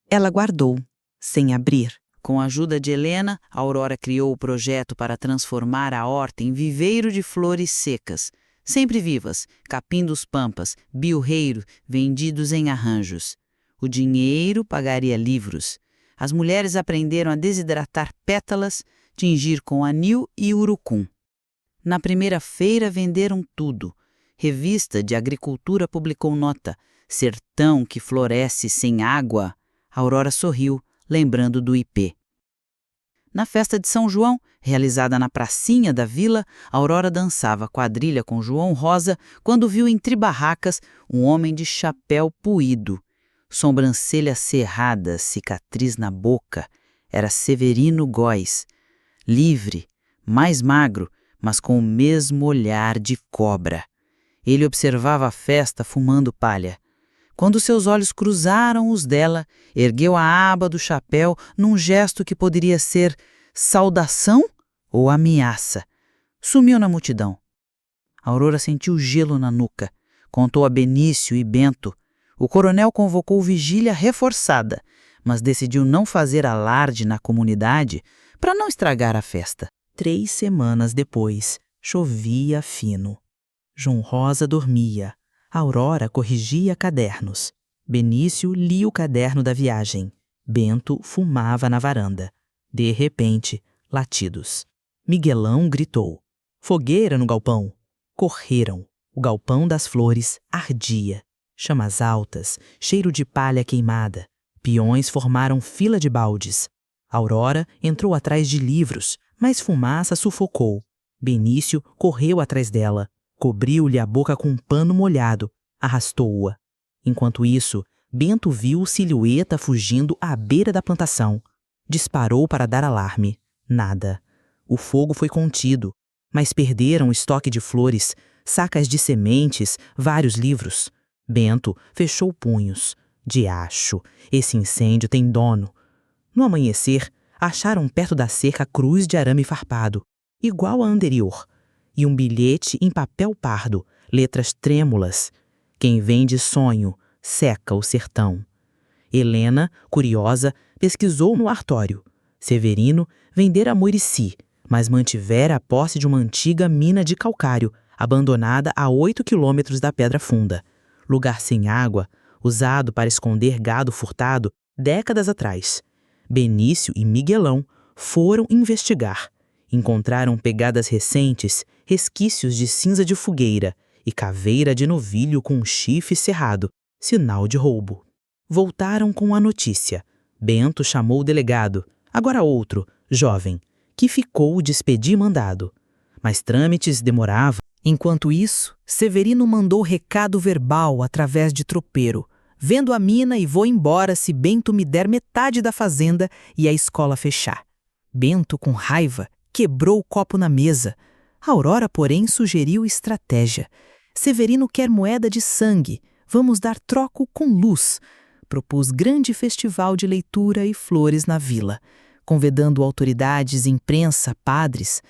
S3: Ela guardou, sem abrir.
S2: Com a ajuda de Helena, Aurora criou o projeto para transformar a horta em viveiro de flores secas, sempre vivas, capim dos pampas, biurreiro, vendidos em arranjos. O dinheiro pagaria livros.
S3: as mulheres aprenderam a desidratar pétalas, tingir com anil e urucum. Na primeira feira venderam tudo. Revista de Agricultura publicou nota: sertão que floresce sem água. Aurora sorriu, lembrando do ipê. Na festa de São João, realizada na pracinha da vila, Aurora dançava quadrilha com João Rosa quando viu entre barracas um homem de chapéu puído. Sobrancelha cerrada, cicatriz na boca. Era Severino Góes. Livre, mais magro, mas com o mesmo olhar de cobra. Ele observava a festa fumando palha. Quando seus olhos cruzaram os dela, ergueu a aba do chapéu num gesto que poderia ser saudação ou ameaça. Sumiu na multidão. Aurora sentiu gelo na nuca. Contou a Benício e Bento. O coronel convocou vigília reforçada, mas decidiu não fazer alarde na comunidade para não estragar a festa.
S2: 3 semanas depois, chovia fino. João Rosa dormia. Aurora corrigia cadernos. Benício lia o caderno da viagem. Bento fumava na varanda. De repente, latidos. Miguelão gritou. Fogueira no galpão. Correram. O galpão das flores ardia. Chamas altas, cheiro de palha queimada. Peões formaram fila de baldes. Aurora entrou atrás de livros, mas fumaça sufocou. Benício correu atrás dela. Cobriu-lhe a boca com um pano molhado, arrastou-a. Enquanto isso, Bento viu silhueta fugindo à beira da plantação. Disparou para dar alarme. Nada. O fogo foi contido, mas perderam o estoque de flores, sacas de sementes, vários livros. Bento fechou punhos. Diacho, esse incêndio tem dono. No amanhecer, acharam perto da cerca cruz de arame farpado, igual à anterior. E um bilhete em papel pardo, letras trêmulas. Quem vende sonho, seca o sertão. Helena, curiosa, pesquisou no artório. Severino vendera a Murici, mas mantivera a posse de uma antiga mina de calcário, abandonada a 8 quilômetros da Pedra Funda. Lugar sem água, usado para esconder gado furtado décadas atrás. Benício e Miguelão foram investigar. Encontraram pegadas recentes, resquícios de cinza de fogueira e caveira de novilho com um chifre cerrado, sinal de roubo. Voltaram com a notícia. Bento chamou o delegado, agora outro, jovem, que ficou de expedir mandado. Mas trâmites demoravam.
S3: Enquanto isso, Severino mandou recado verbal através de tropeiro. Vendo a mina e vou embora se Bento me der metade da fazenda e a escola fechar. Bento, com raiva, quebrou o copo na mesa. Aurora, porém, sugeriu estratégia. Severino quer moeda de sangue. Vamos dar troco com luz. Propôs grande festival de leitura e flores na vila. Convidando autoridades, imprensa, padres.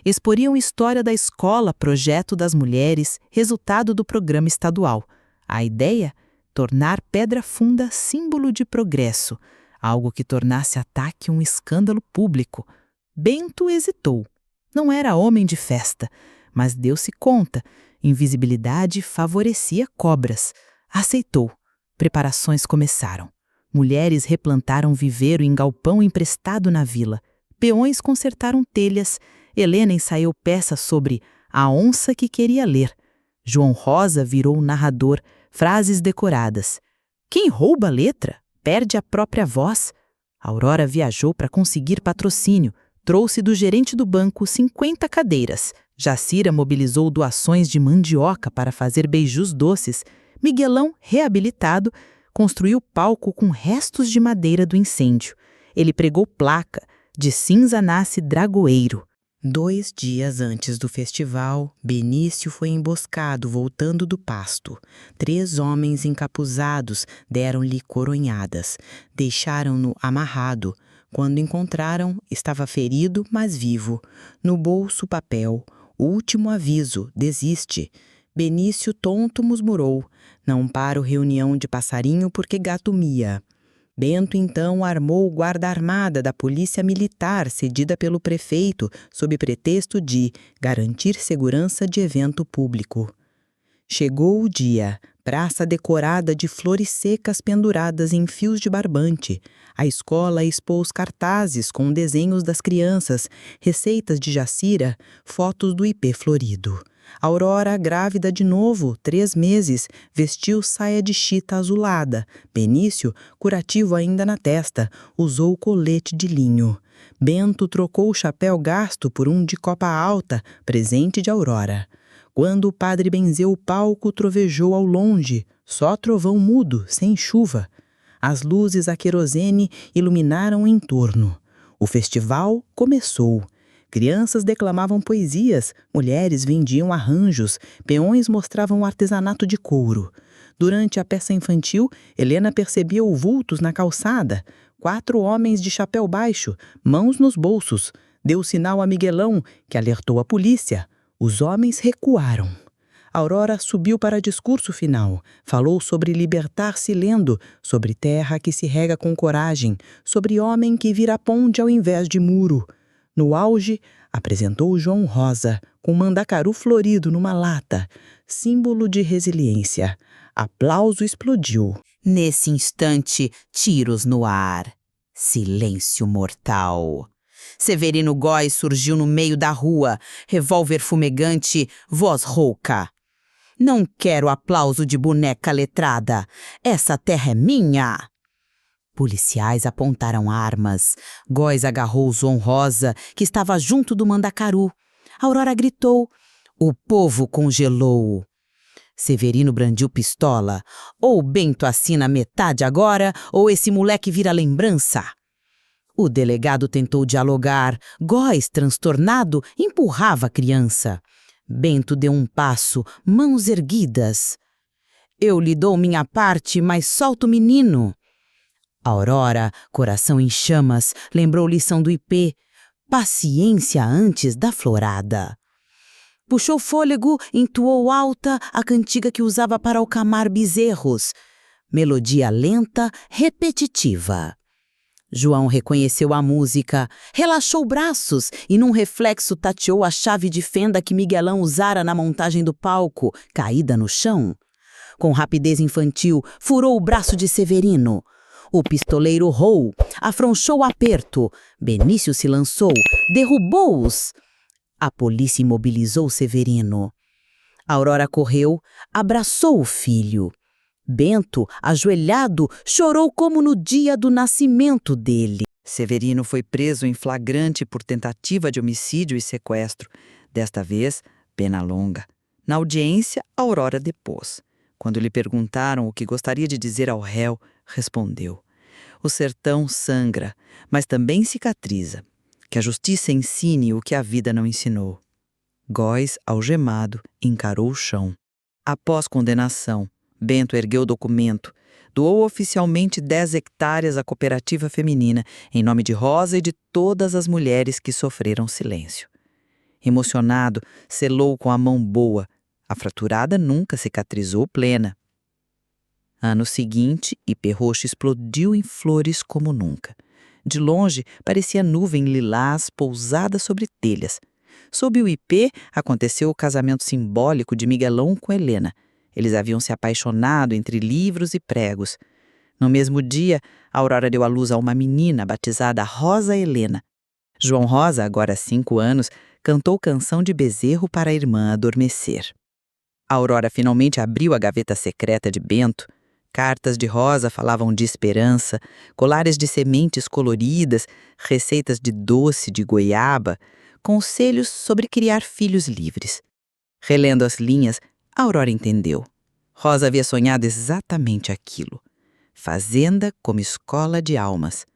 S3: Exporiam história da escola, projeto das mulheres, resultado do programa estadual. A ideia? Tornar Pedra Funda símbolo de progresso. Algo que tornasse ataque um escândalo público. Bento hesitou. Não era homem de festa, mas deu-se conta. Invisibilidade favorecia cobras. Aceitou. Preparações começaram. Mulheres replantaram viveiro em galpão emprestado na vila. Peões consertaram telhas. Helena ensaiou peças sobre a onça que queria ler. João Rosa virou narrador, frases decoradas. Quem rouba a letra, perde a própria voz. Aurora viajou para conseguir patrocínio. Trouxe do gerente do banco 50 cadeiras. Jacira mobilizou doações de mandioca para fazer beijos doces. Miguelão, reabilitado, construiu palco com restos de madeira do incêndio. Ele pregou placa: de cinza nasce dragoeiro.
S2: 2 dias antes do festival, Benício foi emboscado voltando do pasto. 3 homens encapuzados deram-lhe coronhadas. Deixaram-no amarrado. Quando encontraram, estava ferido, mas vivo. No bolso, papel. Último aviso, desiste. Benício tonto murmurou. Não paro reunião de passarinho porque gato mia. Bento então armou guarda armada da polícia militar cedida pelo prefeito sob pretexto de garantir segurança de evento público. Chegou o dia, Praça decorada de flores secas penduradas em fios de barbante. A escola expôs cartazes com desenhos das crianças, receitas de Jacira, fotos do ipê florido. Aurora, grávida de novo, 3 meses, vestiu saia de chita azulada. Benício, curativo ainda na testa, usou colete de linho. Bento trocou o chapéu gasto por um de copa alta, presente de Aurora. Quando o padre benzeu o palco, trovejou ao longe, só trovão mudo, sem chuva. As luzes a querosene iluminaram o entorno. O festival começou. Crianças declamavam poesias, mulheres vendiam arranjos, peões mostravam o artesanato de couro. Durante a peça infantil, Helena percebia vultos na calçada. 4 homens de chapéu baixo, mãos nos bolsos. Deu sinal a Miguelão, que alertou a polícia. Os homens recuaram. Aurora subiu para discurso final. Falou sobre libertar-se lendo, sobre terra que se rega com coragem, sobre homem que vira ponte ao invés de muro. No auge, apresentou João Rosa, com mandacaru florido numa lata, símbolo de resiliência. Aplauso explodiu.
S1: Nesse instante, tiros no ar. Silêncio mortal. Severino Góes surgiu no meio da rua, revólver fumegante, voz rouca. Não quero aplauso de boneca letrada. Essa terra é minha. Policiais apontaram armas. Góes agarrou João Rosa, que estava junto do mandacaru. Aurora gritou. O povo congelou. Severino brandiu pistola. Ou Bento assina metade agora, ou esse moleque vira lembrança. O delegado tentou dialogar. Góes, transtornado, empurrava a criança. Bento deu um passo, mãos erguidas. Eu lhe dou minha parte, mas solto o menino. Aurora, coração em chamas, lembrou lição do ipê. Paciência antes da florada. Puxou fôlego, entoou alta a cantiga que usava para alcamar bezerros. Melodia lenta, repetitiva. João reconheceu a música, relaxou braços e num reflexo tateou a chave de fenda que Miguelão usara na montagem do palco, caída no chão. Com rapidez infantil, furou o braço de Severino. O pistoleiro rou, afrouxou o aperto. Benício se lançou, derrubou-os. A polícia imobilizou Severino. Aurora correu, abraçou o filho. Bento, ajoelhado, chorou como no dia do nascimento dele.
S6: Severino foi preso em flagrante por tentativa de homicídio e sequestro. Desta vez, pena longa. Na audiência, Aurora depôs. Quando lhe perguntaram o que gostaria de dizer ao réu, respondeu: o sertão sangra, mas também cicatriza. Que a justiça ensine o que a vida não ensinou. Góes, algemado, encarou o chão. Após condenação, Bento ergueu o documento, doou oficialmente 10 hectares à cooperativa feminina, em nome de Rosa e de todas as mulheres que sofreram silêncio. Emocionado, selou com a mão boa. A fraturada nunca cicatrizou plena. Ano seguinte, Ipê Roxo explodiu em flores como nunca. De longe, parecia nuvem lilás pousada sobre telhas. Sob o ipê, aconteceu o casamento simbólico de Miguelão com Helena. Eles haviam se apaixonado entre livros e pregos. No mesmo dia, Aurora deu à luz a uma menina batizada Rosa Helena. João Rosa, agora 5 anos, cantou canção de bezerro para a irmã adormecer. Aurora finalmente abriu a gaveta secreta de Bento. Cartas de Rosa falavam de esperança, colares de sementes coloridas, receitas de doce de goiaba, conselhos sobre criar filhos livres. Relendo as linhas, Aurora entendeu. Rosa havia sonhado exatamente aquilo. Fazenda como escola de almas.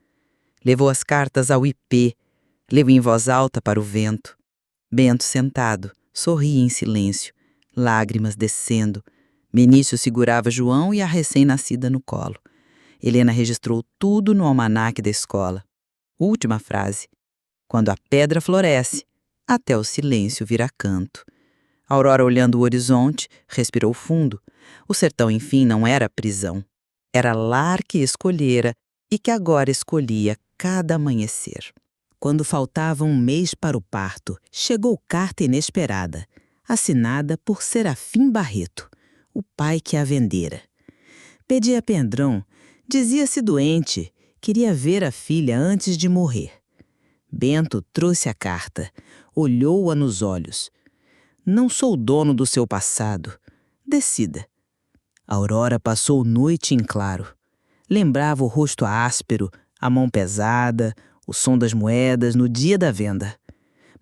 S6: Levou as cartas ao ipê, leu em voz alta para o vento. Bento sentado, sorria em silêncio, lágrimas descendo. Benício segurava João e a recém-nascida no colo. Helena registrou tudo no almanaque da escola. Última frase. Quando a pedra floresce, até o silêncio vira canto. Aurora, olhando o horizonte, respirou fundo. O sertão, enfim, não era prisão. Era lar que escolhera e que agora escolhia cada amanhecer.
S2: Quando faltava um mês para o parto, chegou carta inesperada, assinada por Serafim Barreto. o pai que a vendera. Pedia pendrão, dizia-se doente, queria ver a filha antes de morrer. Bento trouxe a carta, olhou-a nos olhos. Não sou dono do seu passado. Decida. Aurora passou noite em claro. Lembrava o rosto áspero, a mão pesada, o som das moedas no dia da venda.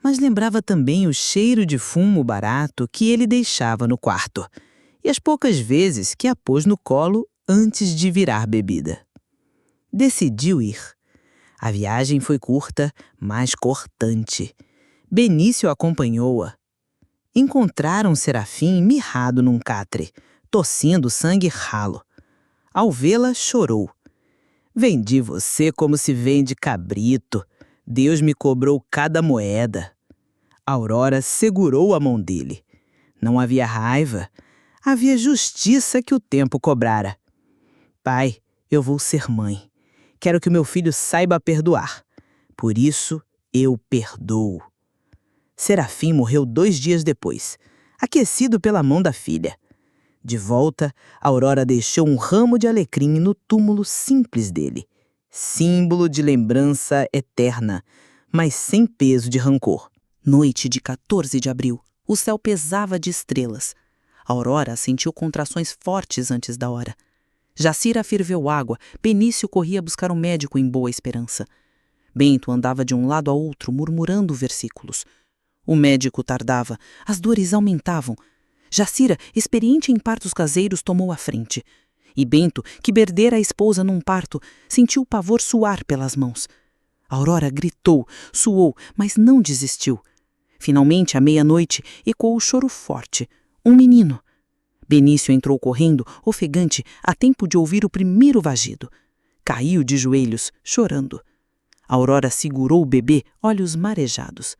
S2: Mas lembrava também o cheiro de fumo barato que ele deixava no quarto e as poucas vezes que a pôs no colo antes de virar bebida. Decidiu ir. A viagem foi curta, mas cortante. Benício acompanhou-a. Encontraram Serafim mirrado num catre, tossindo sangue ralo. Ao vê-la, chorou. Vendi você como se vende cabrito. Deus me cobrou cada moeda. Aurora segurou a mão dele. Não havia raiva. Havia justiça que o tempo cobrara. Pai, eu vou ser mãe. Quero que o meu filho saiba perdoar. Por isso, eu perdoo. Serafim morreu 2 dias depois, aquecido pela mão da filha. De volta, Aurora deixou um ramo de alecrim no túmulo simples dele, símbolo de lembrança eterna, mas sem peso de rancor.
S3: Noite de 14 de abril, o céu pesava de estrelas. Aurora sentiu contrações fortes antes da hora. Jacira ferveu água, Benício corria buscar um médico em Boa Esperança. Bento andava de um lado a outro, murmurando versículos. O médico tardava, as dores aumentavam. Jacira, experiente em partos caseiros, tomou a frente. E Bento, que perdera a esposa num parto, sentiu o pavor suar pelas mãos. Aurora gritou, suou, mas não desistiu. Finalmente, à meia-noite, ecoou o choro forte. Um menino. Benício entrou correndo, ofegante, a tempo de ouvir o primeiro vagido. Caiu de joelhos, chorando. Aurora segurou o bebê, olhos marejados.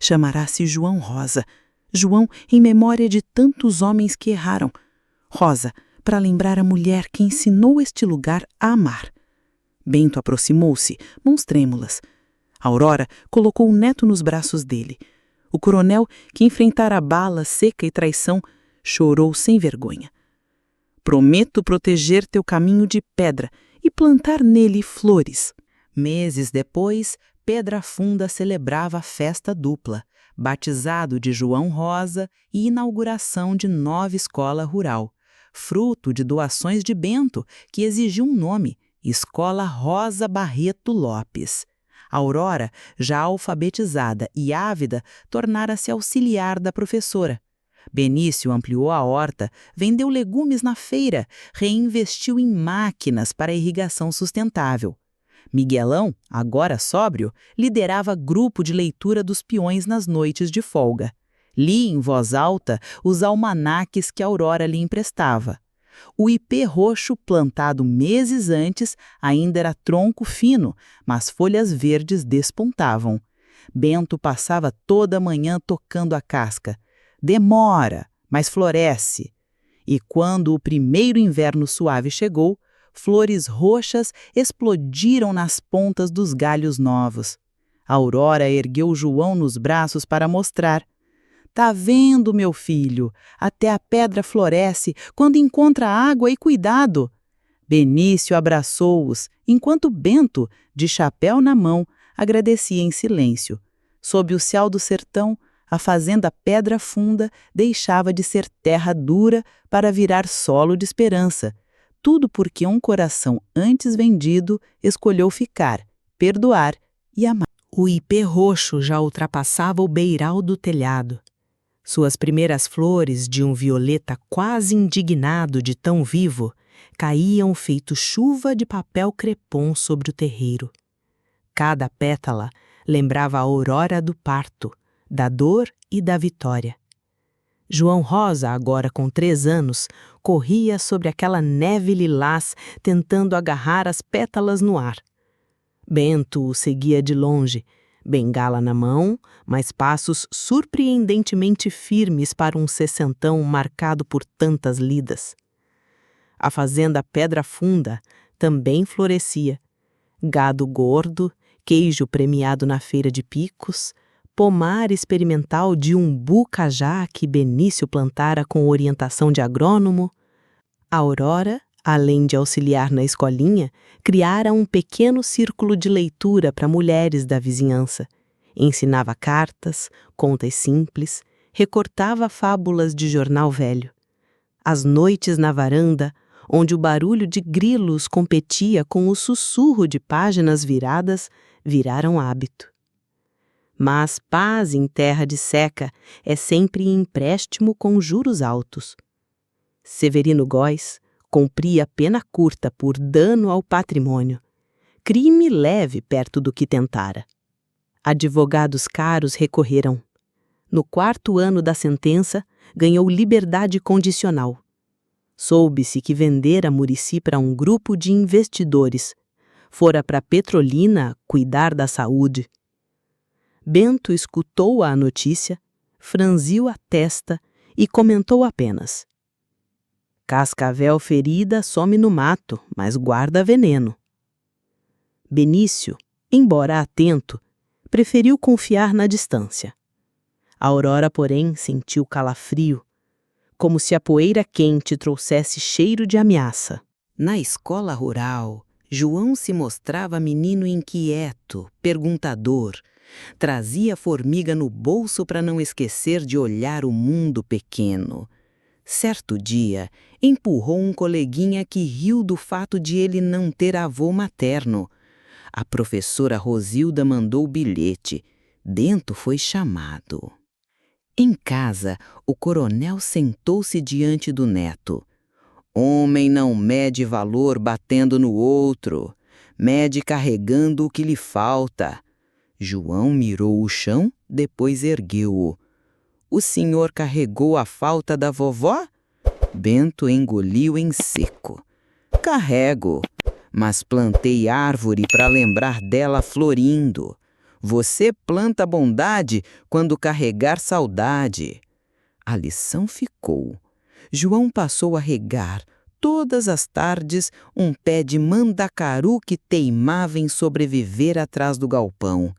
S3: Chamará-se João Rosa. João em memória de tantos homens que erraram. Rosa, para lembrar a mulher que ensinou este lugar a amar. Bento aproximou-se, mãos trêmulas. Aurora colocou o neto nos braços dele. O coronel, que enfrentara bala, seca e traição, chorou sem vergonha. Prometo proteger teu caminho de pedra e plantar nele flores. Meses depois, Pedra Funda celebrava a festa dupla, batizado de João Rosa e inauguração de nova escola rural, fruto de doações de Bento, que exigiu um nome, Escola Rosa Barreto Lopes. Aurora, já alfabetizada e ávida, tornara-se auxiliar da professora. Benício ampliou a horta, vendeu legumes na feira, reinvestiu em máquinas para irrigação sustentável. Miguelão, agora sóbrio, liderava grupo de leitura dos peões nas noites de folga. Lia em voz alta os almanaques que Aurora lhe emprestava. O ipê roxo, plantado meses antes, ainda era tronco fino, mas folhas verdes despontavam. Bento passava toda a manhã tocando a casca. Demora, mas floresce. E quando o primeiro inverno suave chegou, flores roxas explodiram nas pontas dos galhos novos. Aurora ergueu João nos braços para mostrar. Tá vendo, meu filho? Até a pedra floresce quando encontra água e cuidado. Benício abraçou-os, enquanto Bento, de chapéu na mão, agradecia em silêncio. Sob o céu do sertão, a fazenda Pedra Funda deixava de ser terra dura para virar solo de esperança. Tudo porque um coração antes vendido escolheu ficar, perdoar e amar. O ipê roxo já ultrapassava o beiral do telhado. Suas primeiras flores, de um violeta quase indignado de tão vivo, caíam feito chuva de papel crepom sobre o terreiro. Cada pétala lembrava a aurora do parto, da dor e da vitória. João Rosa, agora com 3 anos, corria sobre aquela neve lilás, tentando agarrar as pétalas no ar. Bento o seguia de longe, bengala na mão, mas passos surpreendentemente firmes para um sessentão marcado por tantas lidas. A fazenda Pedra Funda também florescia. Gado gordo, queijo premiado na feira de Picos,
S2: pomar experimental de umbu-cajá que Benício plantara com orientação de agrônomo, Aurora, além de auxiliar na escolinha, criara um pequeno círculo de leitura para mulheres da vizinhança. Ensinava cartas, contas simples, recortava fábulas de jornal velho. As noites na varanda, onde o barulho de grilos competia com o sussurro de páginas viradas, viraram hábito. Mas paz em terra de seca é sempre empréstimo com juros altos. Severino Góes cumpria pena curta por dano ao patrimônio, crime leve perto do que tentara. Advogados caros recorreram. No 4º ano da sentença, ganhou liberdade condicional. Soube-se que vendera Muricy para um grupo de investidores. Fora para Petrolina cuidar da saúde. Bento escutou a notícia, franziu a testa e comentou apenas: "Cascavel ferida some no mato, mas guarda veneno." Benício, embora atento, preferiu confiar na distância. Aurora, porém, sentiu calafrio, como se a poeira quente trouxesse cheiro de ameaça. Na escola rural, João se mostrava menino inquieto, perguntador. Trazia formiga no bolso para não esquecer de olhar o mundo pequeno. Certo dia, empurrou um coleguinha que riu do fato de ele não ter avô materno. A professora Rosilda mandou o bilhete. Bento foi chamado. Em casa, o coronel sentou-se diante do neto. Homem não mede valor batendo no outro, mede carregando o que lhe falta. João mirou o chão, depois ergueu-o. O senhor carregou a falta da vovó? Bento engoliu em seco. Carrego, mas plantei árvore para lembrar dela florindo. Você planta bondade quando carregar saudade. A lição ficou. João passou a regar, todas as tardes, um pé de mandacaru que teimava em sobreviver atrás do galpão.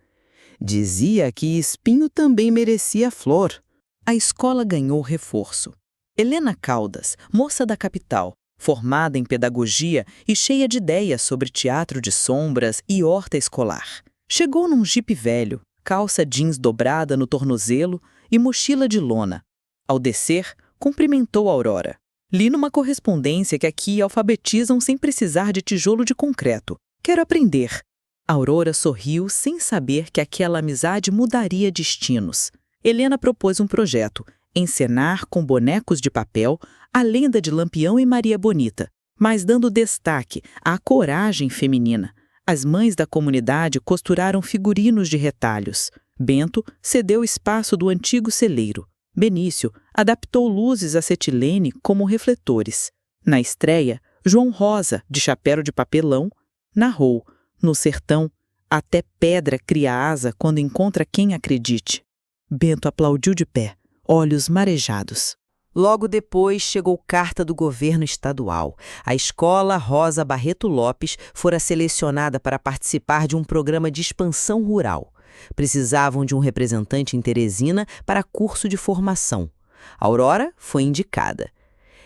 S2: Dizia que espinho também merecia flor.
S3: A escola ganhou reforço. Helena Caldas, moça da capital, formada em pedagogia e cheia de ideias sobre teatro de sombras e horta escolar. Chegou num jipe velho, calça jeans dobrada no tornozelo e mochila de lona. Ao descer, cumprimentou Aurora. Li numa correspondência que aqui alfabetizam sem precisar de tijolo de concreto. Quero aprender. Aurora sorriu sem saber que aquela amizade mudaria destinos. Helena propôs um projeto: encenar com bonecos de papel a lenda de Lampião e Maria Bonita, mas dando destaque à coragem feminina. As mães da comunidade costuraram figurinos de retalhos. Bento cedeu espaço do antigo celeiro. Benício adaptou luzes acetilene como refletores. Na estreia, João Rosa, de chapéu de papelão, narrou: no sertão, até pedra cria asa quando encontra quem acredite. Bento aplaudiu de pé, olhos marejados.
S1: Logo depois chegou carta do governo estadual. A escola Rosa Barreto Lopes fora selecionada para participar de um programa de expansão rural. Precisavam de um representante em Teresina para curso de formação. Aurora foi indicada.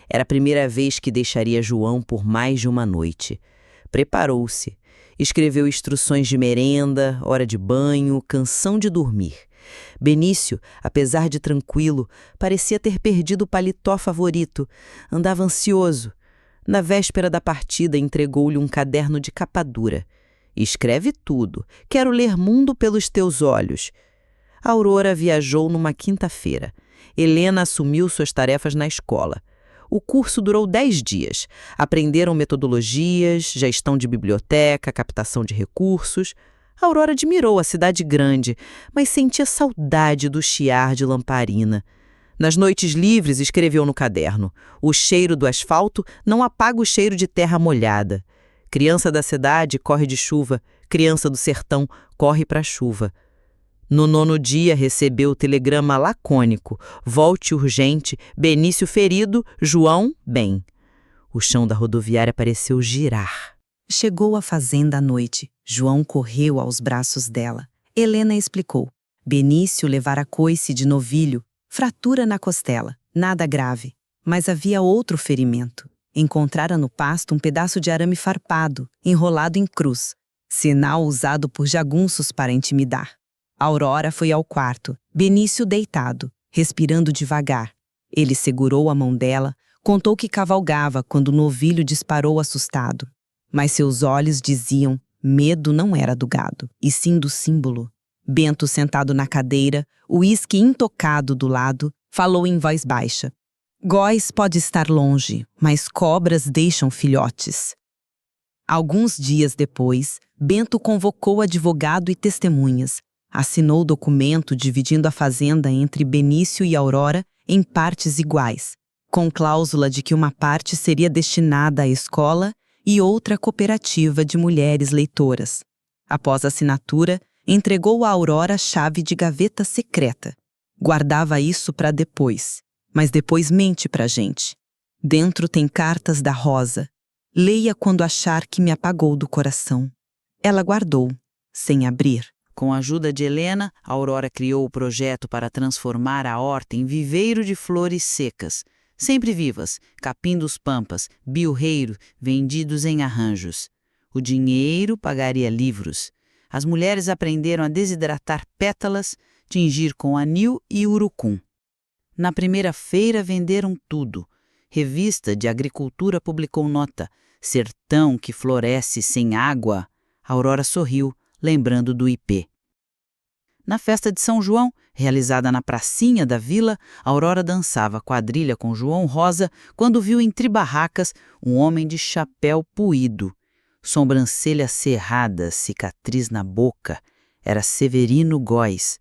S1: Era a primeira vez que deixaria João por mais de uma noite. Preparou-se. Escreveu instruções de merenda, hora de banho, canção de dormir. Benício, apesar de tranquilo, parecia ter perdido o paletó favorito. Andava ansioso. Na véspera da partida, entregou-lhe um caderno de capa dura. Escreve tudo. Quero ler mundo pelos teus olhos. Aurora viajou numa quinta-feira. Helena assumiu suas tarefas na escola. O curso durou 10 dias. Aprenderam metodologias, gestão de biblioteca, captação de recursos. Aurora admirou a cidade grande, mas sentia saudade do chiar de lamparina. Nas noites livres, escreveu no caderno: o cheiro do asfalto não apaga o cheiro de terra molhada. Criança da cidade corre de chuva, criança do sertão corre para a chuva. No 9º dia, recebeu o telegrama lacônico: volte urgente, Benício ferido, João bem. O chão da rodoviária pareceu girar.
S7: Chegou à fazenda à noite. João correu aos braços dela. Helena explicou:
S3: Benício levara coice de novilho, fratura na costela, nada grave. Mas havia outro ferimento. Encontrara no pasto um pedaço de arame farpado, enrolado em cruz, sinal usado por jagunços para intimidar. Aurora foi ao quarto, Benício deitado, respirando devagar. Ele segurou a mão dela, contou que cavalgava quando o novilho disparou assustado. Mas seus olhos diziam, medo não era do gado, e sim do símbolo. Bento, sentado na cadeira, o uísque intocado do lado, falou em voz baixa. Góis pode estar longe, mas cobras deixam filhotes. Alguns dias depois, Bento convocou advogado e testemunhas, assinou o documento dividindo a fazenda entre Benício e Aurora em partes iguais, com cláusula de que uma parte seria destinada à escola e outra à cooperativa de mulheres leitoras. Após a assinatura, entregou a Aurora a chave de gaveta secreta. Guardava isso para depois. Mas depois mente pra gente. Dentro tem cartas da Rosa. Leia quando achar que me apagou do coração. Ela guardou, sem abrir.
S2: Com a ajuda de Helena, Aurora criou o projeto para transformar a horta em viveiro de flores secas, sempre vivas, capim dos pampas, bilreiro, vendidos em arranjos. O dinheiro pagaria livros. As mulheres aprenderam a desidratar pétalas, tingir com anil e urucum. Na primeira feira venderam tudo. Revista de Agricultura publicou nota. Sertão que floresce sem água. Aurora sorriu, lembrando do ipê. Na festa de São João, realizada na pracinha da vila, Aurora dançava quadrilha com João Rosa quando viu entre barracas um homem de chapéu puído. Sobrancelha cerrada, cicatriz na boca. Era Severino Góis.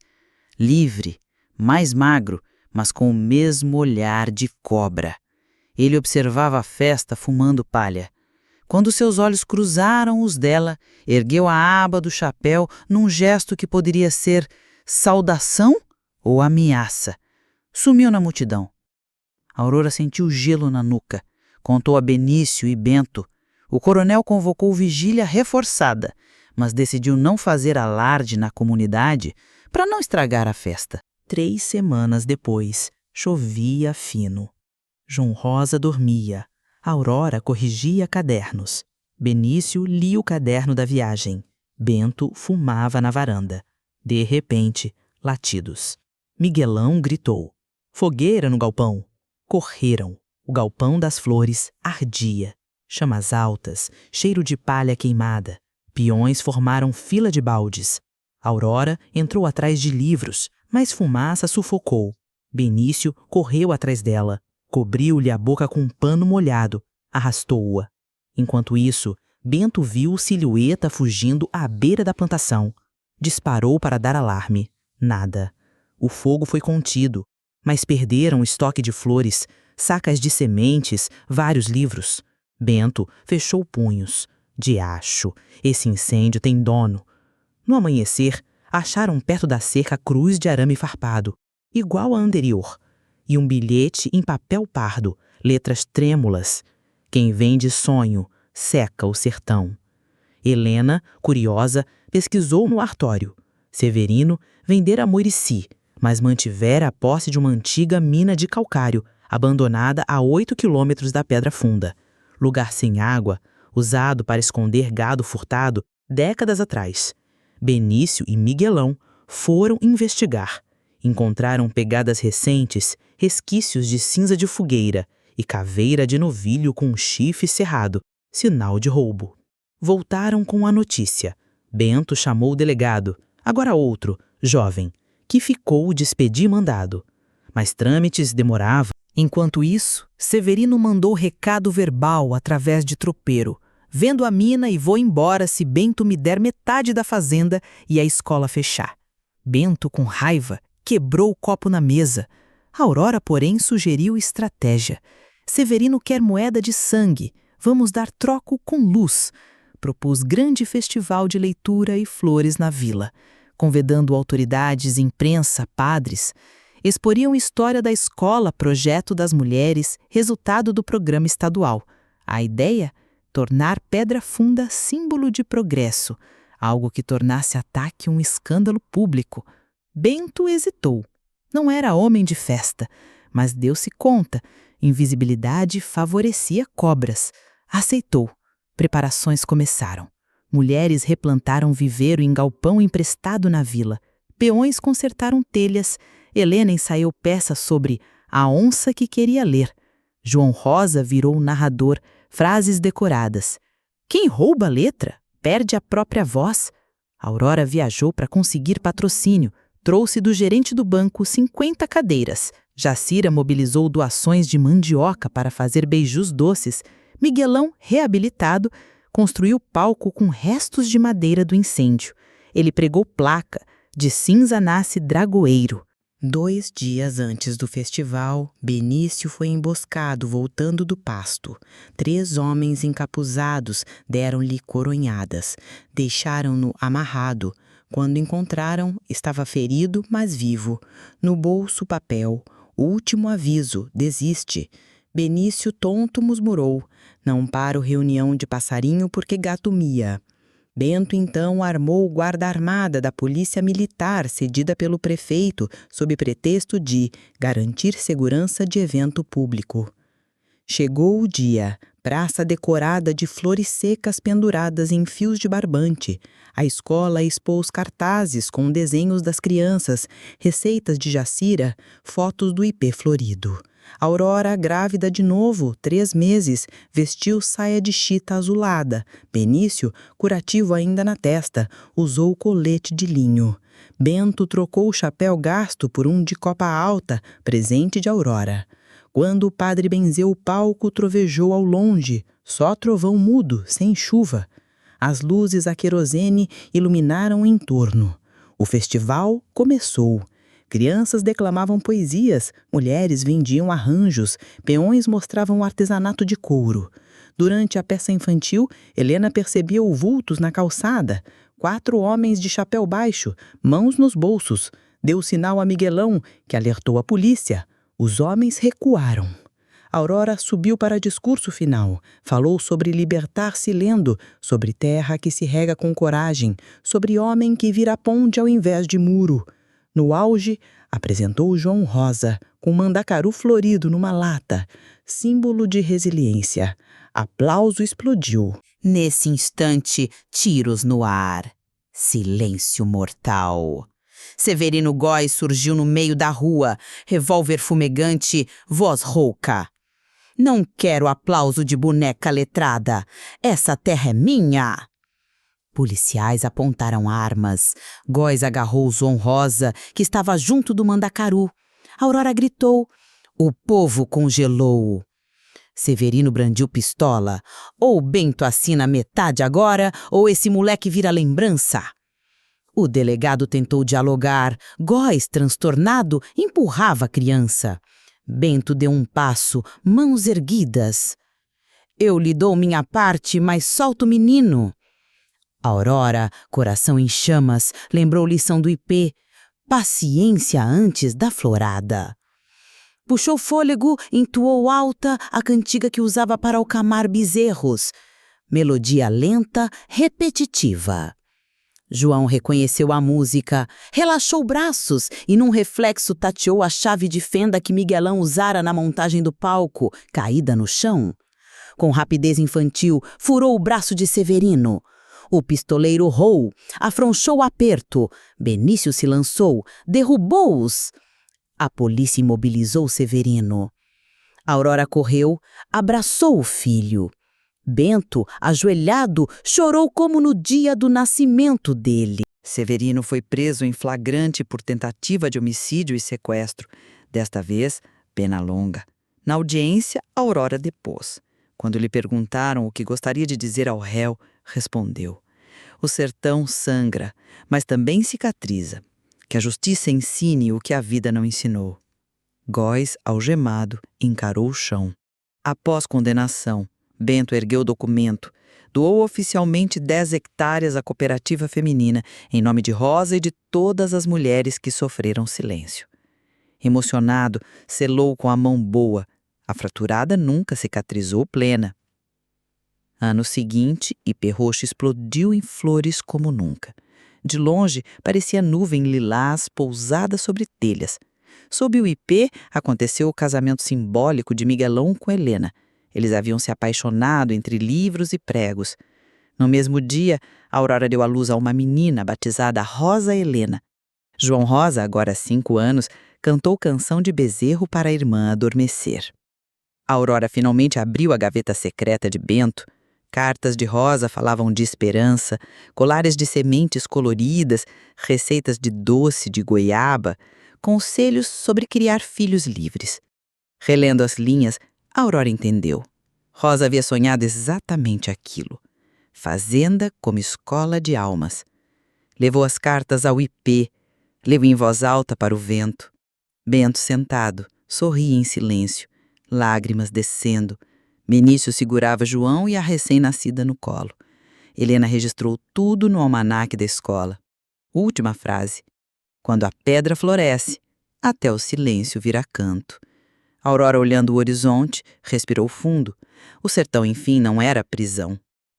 S2: Livre, mais magro, mas com o mesmo olhar de cobra. Ele observava a festa fumando palha. Quando seus olhos cruzaram os dela, ergueu a aba do chapéu num gesto que poderia ser saudação ou ameaça. Sumiu na multidão. Aurora sentiu gelo na nuca. Contou a Benício e Bento. O coronel convocou vigília reforçada, mas decidiu não fazer alarde na comunidade para não estragar a festa.
S5: 3 semanas depois, chovia fino. João Rosa dormia. Aurora corrigia cadernos. Benício lia o caderno da viagem. Bento fumava na varanda. De repente, latidos. Miguelão gritou. Fogueira no galpão. Correram. O galpão das flores ardia. Chamas altas, cheiro de palha queimada. Peões formaram fila de baldes. Aurora entrou atrás de livros, mas fumaça sufocou. Benício correu atrás dela, cobriu-lhe a boca com um pano molhado, arrastou-a. Enquanto isso, Bento viu silhueta fugindo à beira da plantação. Disparou para dar alarme. Nada. O fogo foi contido, mas perderam o estoque de flores, sacas de sementes, vários livros. Bento fechou punhos. Diacho, esse incêndio tem dono. No amanhecer, acharam perto da cerca cruz de arame farpado, igual à anterior, e um bilhete em papel pardo, letras trêmulas. Quem vende sonho, seca o sertão. Helena, curiosa, pesquisou no artório. Severino vendera a Murici, mas mantivera a posse de uma antiga mina de calcário, abandonada a 8 quilômetros da Pedra Funda. Lugar sem água, usado para esconder gado furtado décadas atrás. Benício e Miguelão foram investigar. Encontraram pegadas recentes, resquícios de cinza de fogueira e caveira de novilho com um chifre cerrado, sinal de roubo. Voltaram com a notícia. Bento chamou o delegado, agora outro, jovem, que ficou de expedir mandado. Mas trâmites demoravam.
S3: Enquanto isso, Severino mandou recado verbal através de tropeiro. Vendo a mina e vou embora se Bento me der metade da fazenda e a escola fechar. Bento, com raiva, quebrou o copo na mesa. Aurora, porém, sugeriu estratégia. Severino quer moeda de sangue. Vamos dar troco com luz. Propôs grande festival de leitura e flores na vila. Convidando autoridades, imprensa, padres. Exporiam história da escola, projeto das mulheres, resultado do programa estadual. A ideia? Tornar Pedra Funda símbolo de progresso, algo que tornasse ataque um escândalo público. Bento hesitou. Não era homem de festa, mas deu-se conta. Invisibilidade favorecia cobras. Aceitou. Preparações começaram. Mulheres replantaram viveiro em galpão emprestado na vila. Peões consertaram telhas. Helena ensaiou peças sobre a onça que queria ler. João Rosa virou narrador, frases decoradas. Quem rouba a letra, perde a própria voz. Aurora viajou para conseguir patrocínio. Trouxe do gerente do banco 50 cadeiras. Jacira mobilizou doações de mandioca para fazer beijos doces. Miguelão, reabilitado, construiu palco com restos de madeira do incêndio. Ele pregou placa: de cinza nasce dragoeiro.
S2: 2 dias antes do festival, Benício foi emboscado voltando do pasto. 3 homens encapuzados deram-lhe coronhadas. Deixaram-no amarrado. Quando encontraram, estava ferido, mas vivo. No bolso, papel. Último aviso, desiste. Benício tonto musmurou. Não paro reunião de passarinho porque gato mia. Bento então armou guarda-armada da polícia militar cedida pelo prefeito sob pretexto de garantir segurança de evento público. Chegou o dia, praça decorada de flores secas penduradas em fios de barbante. A escola expôs cartazes com desenhos das crianças, receitas de Jacira, fotos do ipê florido. Aurora, grávida de novo, 3 meses, vestiu saia de chita azulada. Benício, curativo ainda na testa, usou colete de linho. Bento trocou o chapéu gasto por um de copa alta, presente de Aurora. Quando o padre benzeu o palco, trovejou ao longe, só trovão mudo, sem chuva. As luzes a querosene iluminaram o entorno. O festival começou. Crianças declamavam poesias, mulheres vendiam arranjos, peões mostravam o artesanato de couro. Durante a peça infantil, Helena percebia vultos na calçada. 4 homens de chapéu baixo, mãos nos bolsos. Deu sinal a Miguelão, que alertou a polícia. Os homens recuaram. Aurora subiu para discurso final. Falou sobre libertar-se lendo, sobre terra que se rega com coragem, sobre homem que vira ponte ao invés de muro. No auge, apresentou João Rosa, com mandacaru florido numa lata, símbolo de resiliência. Aplauso explodiu.
S1: Nesse instante, tiros no ar. Silêncio mortal. Severino Góes surgiu no meio da rua, revólver fumegante, voz rouca. Não quero aplauso de boneca letrada. Essa terra é minha. Policiais apontaram armas. Góes agarrou João Rosa, que estava junto do mandacaru. Aurora gritou. O povo congelou. Severino brandiu pistola. Ou Bento assina metade agora, ou esse moleque vira lembrança. O delegado tentou dialogar. Góes, transtornado, empurrava a criança. Bento deu um passo, mãos erguidas. Eu lhe dou minha parte, mas solta o menino. Aurora, coração em chamas, lembrou lição do ipê. Paciência antes da florada. Puxou fôlego, entoou alta a cantiga que usava para alcamar bezerros. Melodia lenta, repetitiva. João reconheceu a música, relaxou braços e num reflexo tateou a chave de fenda que Miguelão usara na montagem do palco, caída no chão. Com rapidez infantil, furou o braço de Severino. O pistoleiro rou, afrouxou o aperto. Benício se lançou, derrubou-os. A polícia imobilizou Severino. Aurora correu, abraçou o filho. Bento, ajoelhado, chorou como no dia do nascimento dele.
S6: Severino foi preso em flagrante por tentativa de homicídio e sequestro. Desta vez, pena longa. Na audiência, Aurora depôs. Quando lhe perguntaram o que gostaria de dizer ao réu, respondeu: o sertão sangra, mas também cicatriza. Que a justiça ensine o que a vida não ensinou. Góes, algemado, encarou o chão. Após condenação, Bento ergueu o documento, doou oficialmente 10 hectares à cooperativa feminina, em nome de Rosa e de todas as mulheres que sofreram silêncio. Emocionado, selou com a mão boa. A fraturada nunca cicatrizou plena. Ano seguinte, Ipê Roxo explodiu em flores como nunca. De longe, parecia nuvem lilás pousada sobre telhas. Sob o ipê, aconteceu o casamento simbólico de Miguelão com Helena. Eles haviam se apaixonado entre livros e pregos. No mesmo dia, Aurora deu à luz a uma menina batizada Rosa Helena. João Rosa, agora 5 anos, cantou canção de bezerro para a irmã adormecer. Aurora finalmente abriu a gaveta secreta de Bento. Cartas de Rosa falavam de esperança, colares de sementes coloridas, receitas de doce de goiaba, conselhos sobre criar filhos livres. Relendo as linhas, Aurora entendeu. Rosa havia sonhado exatamente aquilo. Fazenda como escola de almas. Levou as cartas ao ipê, leu em voz alta para o vento. Bento sentado, sorria em silêncio, lágrimas descendo. Benício segurava João e a recém-nascida no colo. Helena registrou tudo no almanaque da escola. Última frase. Quando a pedra floresce, até o silêncio vira canto. Aurora, olhando o horizonte, respirou fundo. O sertão, enfim, não era prisão.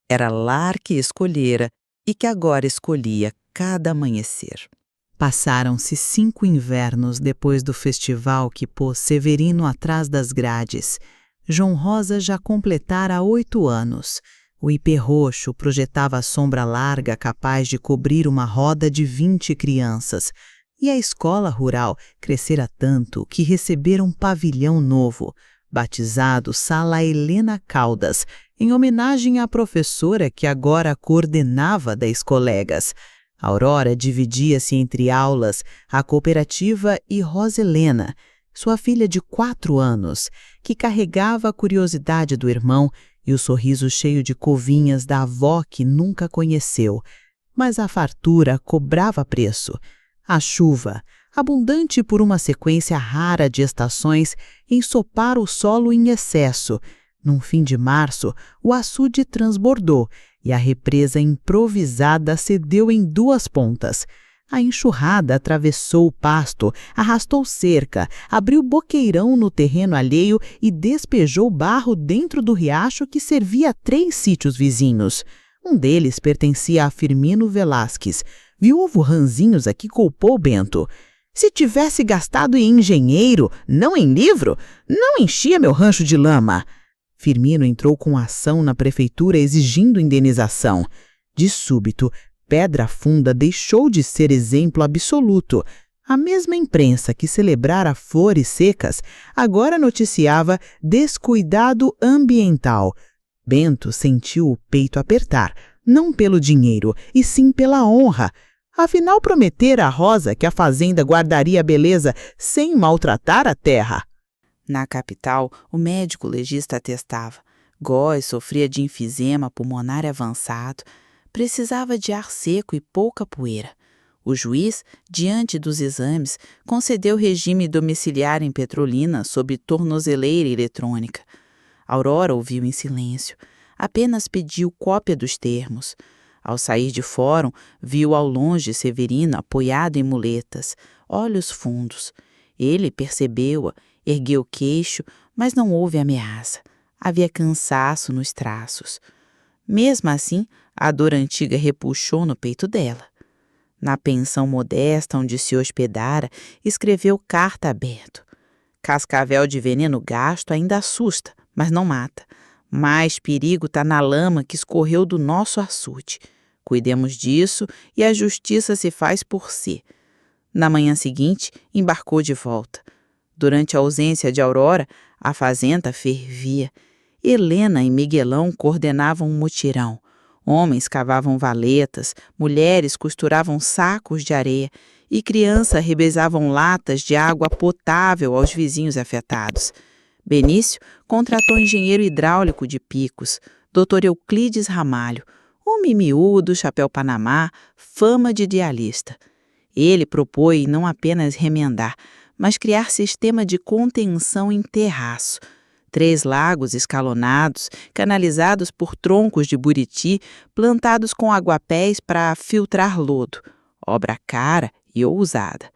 S6: Era lar que escolhera e que agora escolhia cada amanhecer.
S3: Passaram-se 5 invernos depois do festival que pôs Severino atrás das grades. João Rosa já completara 8 anos. O ipê roxo projetava a sombra larga capaz de cobrir uma roda de 20 crianças. E a escola rural crescera tanto que recebera um pavilhão novo, batizado Sala Helena Caldas, em homenagem à professora que agora coordenava 10 colegas. Aurora dividia-se entre aulas, a cooperativa e Rosa Helena, sua filha de 4 anos, que carregava a curiosidade do irmão e o sorriso cheio de covinhas da avó que nunca conheceu. Mas a fartura cobrava preço. A chuva, abundante por uma sequência rara de estações, ensopara o solo em excesso. Num fim de março, o açude transbordou e a represa improvisada cedeu em 2 pontas. A enxurrada atravessou o pasto, arrastou cerca, abriu boqueirão no terreno alheio e despejou barro dentro do riacho que servia a 3 sítios vizinhos. Um deles pertencia a Firmino Velasquez. Viúvo Ranzinhos aqui culpou Bento. Se tivesse gastado em engenheiro, não em livro, não enchia meu rancho de lama. Firmino entrou com ação na prefeitura exigindo indenização. De súbito, Pedra Funda deixou de ser exemplo absoluto. A mesma imprensa que celebrara flores secas agora noticiava descuidado ambiental. Bento sentiu o peito apertar, não pelo dinheiro, e sim pela honra. Afinal, prometera a Rosa que a fazenda guardaria a beleza sem maltratar a terra.
S2: Na capital, o médico legista atestava. Góes sofria de enfisema pulmonar avançado, precisava de ar seco e pouca poeira. O juiz, diante dos exames, concedeu regime domiciliar em Petrolina sob tornozeleira eletrônica. Aurora ouviu em silêncio. Apenas pediu cópia dos termos. Ao sair de fórum, viu ao longe Severino apoiado em muletas, olhos fundos. Ele percebeu-a, ergueu o queixo, mas não houve ameaça. Havia cansaço nos traços. Mesmo assim, a dor antiga repuxou no peito dela. Na pensão modesta onde se hospedara, escreveu carta aberta. Cascavel de veneno gasto ainda assusta, mas não mata. Mais perigo está na lama que escorreu do nosso açude. Cuidemos disso e a justiça se faz por si. Na manhã seguinte, embarcou de volta. Durante a ausência de Aurora, a fazenda fervia. Helena e Miguelão coordenavam um mutirão. Homens cavavam valetas, mulheres costuravam sacos de areia e crianças revezavam latas de água potável aos vizinhos afetados. Benício contratou engenheiro hidráulico de Picos, Dr. Euclides Ramalho, homem miúdo, chapéu panamá, fama de idealista. Ele propôs não apenas remendar, mas criar sistema de contenção em terraço. 3 lagos escalonados, canalizados por troncos de buriti, plantados com aguapés para filtrar lodo. Obra cara e ousada.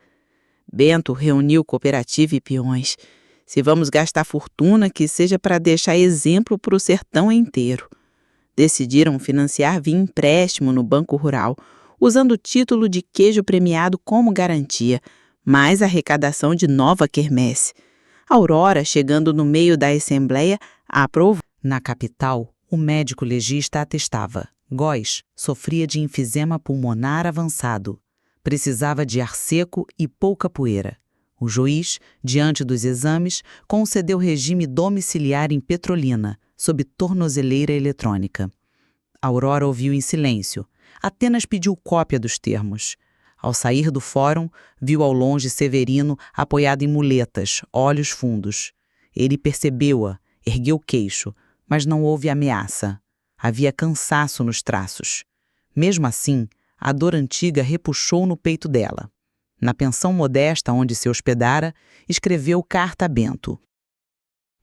S2: Bento reuniu cooperativa e peões. Se vamos gastar fortuna, que seja para deixar exemplo para o sertão inteiro. Decidiram financiar via empréstimo no Banco Rural.
S3: usando o título de queijo premiado como garantia, mais arrecadação de nova quermesse. Aurora, chegando no meio da assembleia, aprovou.
S1: Na capital, o médico legista atestava. Góes sofria de enfisema pulmonar avançado. Precisava de ar seco e pouca poeira. O juiz, diante dos exames, concedeu regime domiciliar em Petrolina, sob tornozeleira eletrônica. Aurora ouviu em silêncio. Apenas pediu cópia dos termos. Ao sair do fórum, viu ao longe Severino apoiado em muletas, olhos fundos. Ele percebeu-a, ergueu o queixo, mas não houve ameaça. Havia cansaço nos traços. Mesmo assim, a dor antiga repuxou no peito dela. Na pensão modesta onde se hospedara, escreveu carta a Bento.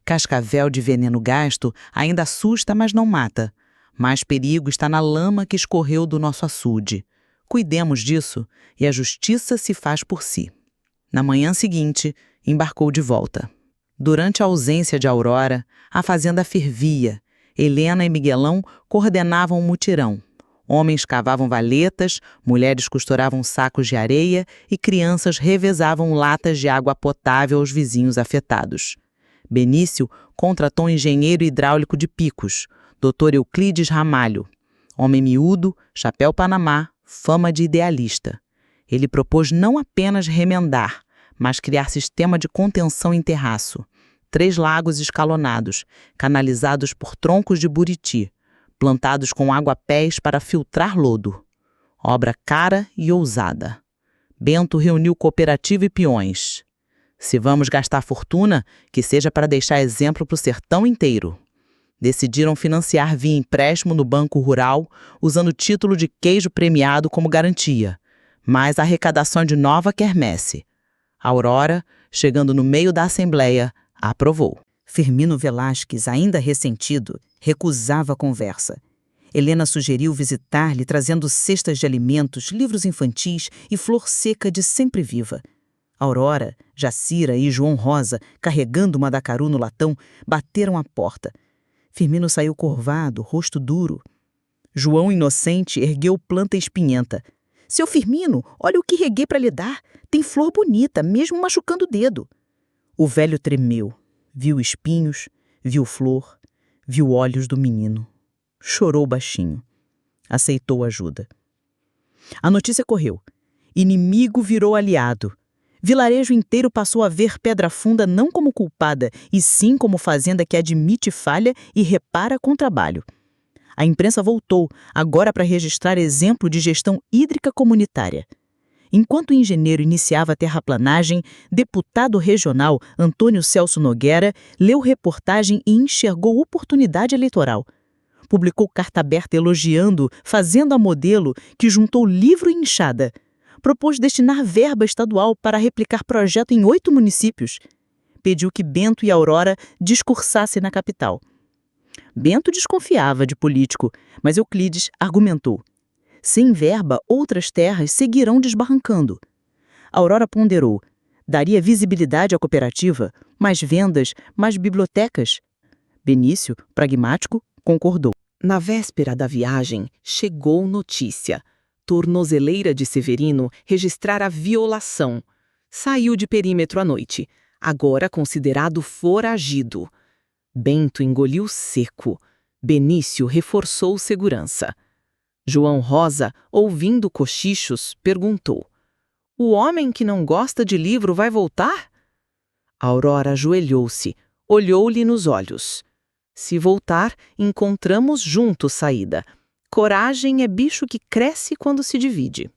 S1: Cascavel de veneno gasto ainda assusta, mas não mata. Mais perigo está na lama que escorreu do nosso açude. Cuidemos disso e a justiça se faz por si. Na manhã seguinte, embarcou de volta. Durante a ausência de Aurora, a fazenda fervia. Helena e Miguelão coordenavam um mutirão. Homens cavavam valetas, mulheres costuravam sacos de areia e crianças revezavam latas de água potável aos vizinhos afetados. Benício contratou um engenheiro hidráulico de Picos, Dr. Euclides Ramalho. Homem miúdo, chapéu panamá, fama de idealista. Ele propôs não apenas remendar, mas criar sistema de contenção em terraço. 3 lagos escalonados, canalizados por troncos de buriti, plantados com água-pés para filtrar lodo. Obra cara e ousada. Bento reuniu cooperativa e peões. Se vamos gastar fortuna, que seja para deixar exemplo para o sertão inteiro. Decidiram financiar via empréstimo no Banco Rural, usando o título de queijo premiado como garantia, mais arrecadação de nova quermesse. Aurora, chegando no meio da assembleia, aprovou.
S4: Firmino Velasquez, ainda ressentido, recusava a conversa. Helena sugeriu visitar-lhe trazendo cestas de alimentos, livros infantis e flor seca de sempre viva. Aurora, Jacira e João Rosa, carregando uma dacaru no latão, bateram à porta. Firmino saiu curvado, rosto duro. João, inocente, ergueu planta espinhenta. Seu Firmino, olha o que reguei para lhe dar. Tem flor bonita, mesmo machucando o dedo. O velho tremeu. Viu espinhos, viu flor, viu olhos do menino. Chorou baixinho. Aceitou ajuda. A notícia correu. Inimigo virou aliado. Vilarejo inteiro passou a ver Pedra Funda não como culpada, e sim como fazenda que admite falha e repara com trabalho. A imprensa voltou, agora para registrar exemplo de gestão hídrica comunitária. Enquanto o engenheiro iniciava a terraplanagem, deputado regional Antônio Celso Nogueira leu reportagem e enxergou oportunidade eleitoral. Publicou carta aberta elogiando Fazenda Modelo, que juntou livro e enxada. Propôs destinar verba estadual para replicar projeto em 8 municípios. Pediu que Bento e Aurora discursassem na capital. Bento desconfiava de político, mas Euclides argumentou. Sem verba, outras terras seguirão desbarrancando. Aurora ponderou. Daria visibilidade à cooperativa, mais vendas, mais bibliotecas. Benício, pragmático, concordou.
S3: Na véspera da viagem, chegou notícia. Tornozeleira de Severino registrara violação. Saiu de perímetro à noite, agora considerado foragido. Bento engoliu seco. Benício reforçou segurança. João Rosa, ouvindo cochichos, perguntou: "O homem que não gosta de livro vai voltar?" Aurora ajoelhou-se, olhou-lhe nos olhos. "Se voltar, encontramos juntos saída. Coragem é bicho que cresce quando se divide."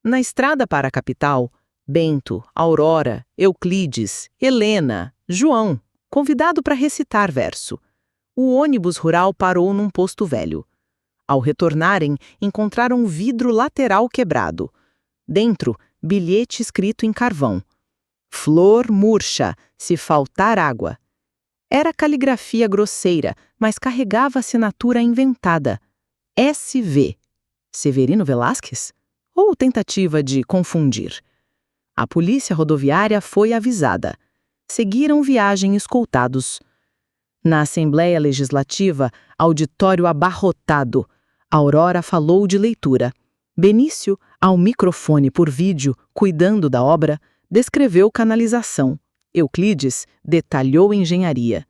S3: Na estrada para a capital, Bento, Aurora, Euclides, Helena, João, convidado para recitar verso. O ônibus rural parou num posto velho. Ao retornarem, encontraram um vidro lateral quebrado. Dentro, bilhete escrito em carvão. "Flor murcha, se faltar água." Era caligrafia grosseira, mas carregava assinatura inventada. SV. Severino Velasquez? Ou tentativa de confundir? A polícia rodoviária foi avisada. Seguiram viagem escoltados. Na Assembleia Legislativa, auditório abarrotado. Aurora falou de leitura. Benício, ao microfone por vídeo, cuidando da obra, descreveu canalização. Euclides detalhou engenharia.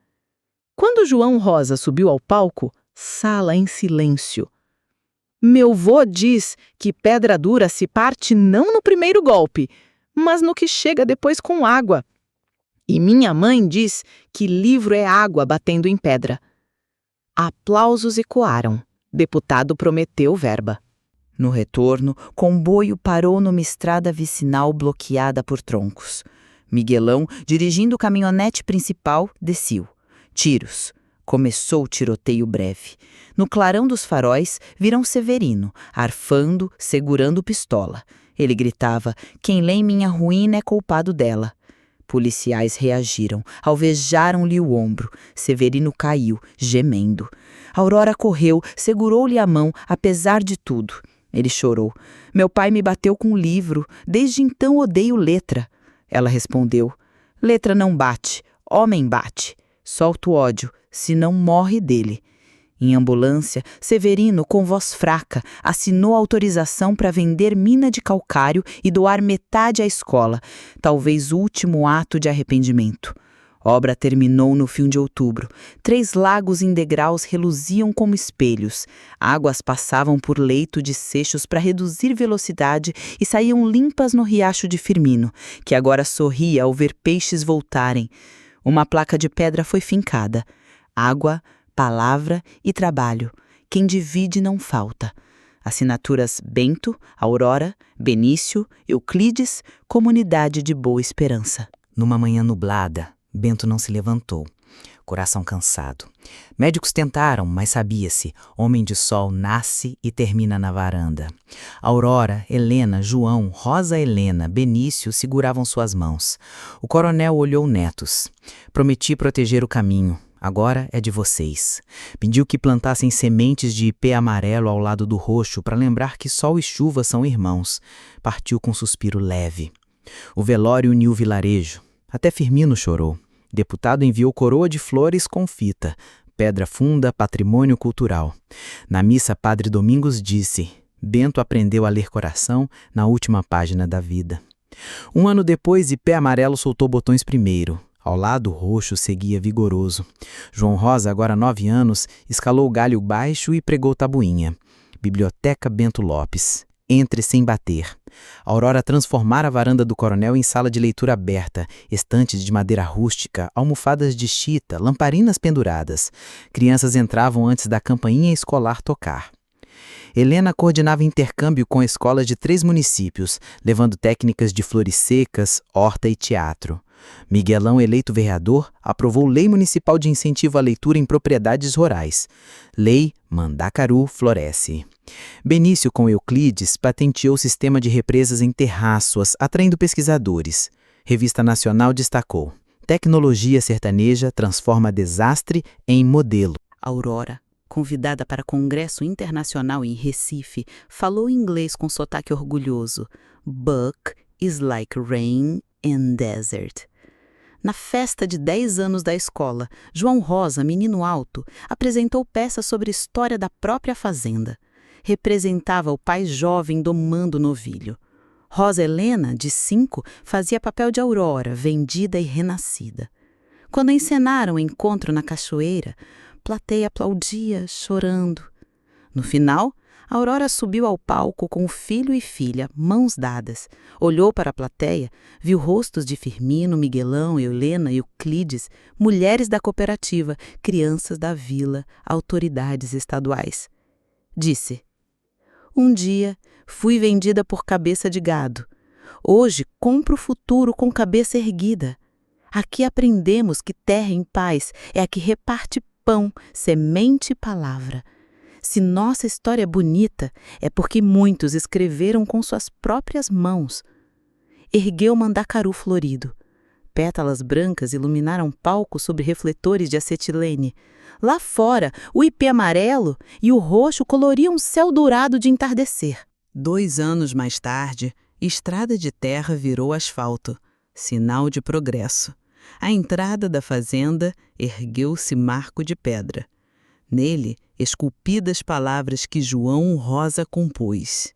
S3: Quando João Rosa subiu ao palco, sala em silêncio. Meu vô diz que pedra dura se parte não no primeiro golpe, mas no que chega depois com água. E minha mãe diz que livro é água batendo em pedra. Aplausos ecoaram. Deputado prometeu verba.
S6: No retorno, comboio parou numa estrada vicinal bloqueada por troncos. Miguelão, dirigindo o caminhonete principal, desceu. Tiros. Começou o tiroteio breve. No clarão dos faróis, viram Severino, arfando, segurando pistola. Ele gritava: "Quem lê em minha ruína é culpado dela." Policiais reagiram, alvejaram-lhe o ombro. Severino caiu, gemendo. Aurora correu, segurou-lhe a mão, apesar de tudo. Ele chorou. "Meu pai me bateu com um livro. Desde então odeio letra." Ela respondeu: "Letra não bate, homem bate. Solta o ódio, senão morre dele." Em ambulância, Severino, com voz fraca, assinou autorização para vender mina de calcário e doar metade à escola, talvez o último ato de arrependimento. Obra terminou no fim de outubro. 3 lagos em degraus reluziam como espelhos. Águas passavam por leito de seixos para reduzir velocidade e saíam limpas no riacho de Firmino, que agora sorria ao ver peixes voltarem. Uma placa de pedra foi fincada. Água, palavra e trabalho. Quem divide não falta. Assinaturas Bento, Aurora, Benício, Euclides, Comunidade de Boa Esperança.
S2: Numa manhã nublada, Bento não se levantou, coração cansado. Médicos tentaram, mas sabia-se, homem de sol nasce e termina na varanda. Aurora, Helena, João, Rosa Helena, Benício seguravam suas mãos. O coronel olhou netos. "Prometi proteger o caminho. Agora é de vocês." Pediu que plantassem sementes de ipê amarelo ao lado do roxo para lembrar que sol e chuva são irmãos. Partiu com um suspiro leve. O velório uniu o vilarejo. Até Firmino chorou. Deputado enviou coroa de flores com fita. Pedra funda, patrimônio cultural. Na missa, Padre Domingos disse: "Bento aprendeu a ler coração na última página da vida." 1 ano depois, ipê amarelo soltou botões primeiro. Ao lado, o roxo seguia vigoroso. João Rosa, agora 9 anos, escalou o galho baixo e pregou tabuinha. Biblioteca Bento Lopes. Entre sem bater. Aurora transformara a varanda do coronel em sala de leitura aberta, estantes de madeira rústica, almofadas de chita, lamparinas penduradas. Crianças entravam antes da campainha escolar tocar. Helena coordenava intercâmbio com escolas de 3 municípios, levando técnicas de flores secas, horta e teatro. Miguelão, eleito vereador, aprovou Lei Municipal de Incentivo à Leitura em Propriedades Rurais. Lei Mandacaru Floresce. Benício, com Euclides, patenteou o sistema de represas em terraços, atraindo pesquisadores. Revista Nacional destacou: "Tecnologia sertaneja transforma desastre em modelo."
S3: Aurora, convidada para congresso internacional em Recife, falou inglês com sotaque orgulhoso. "Buck is like rain and desert." Na festa de 10 anos da escola, João Rosa, menino alto, apresentou peças sobre a história da própria fazenda. Representava o pai jovem domando o novilho. Rosa Helena, de 5, fazia papel de Aurora, vendida e renascida. Quando encenaram o encontro na cachoeira, plateia aplaudia, chorando. No final, Aurora subiu ao palco com o filho e filha, mãos dadas. Olhou para a plateia, viu rostos de Firmino, Miguelão, Helena e Euclides, mulheres da cooperativa, crianças da vila, autoridades estaduais. Disse: "Um dia fui vendida por cabeça de gado. Hoje compro o futuro com cabeça erguida. Aqui aprendemos que terra em paz é a que reparte pão, semente e palavra. Se nossa história é bonita, é porque muitos escreveram com suas próprias mãos." Ergueu o mandacaru florido. Pétalas brancas iluminaram palco sob refletores de acetilene. Lá fora, o ipê amarelo e o roxo coloriam um céu dourado de entardecer. 2 anos mais tarde, estrada de terra virou asfalto, sinal de progresso. À entrada da fazenda, ergueu-se marco de pedra. Nele, esculpidas palavras que João Rosa compôs.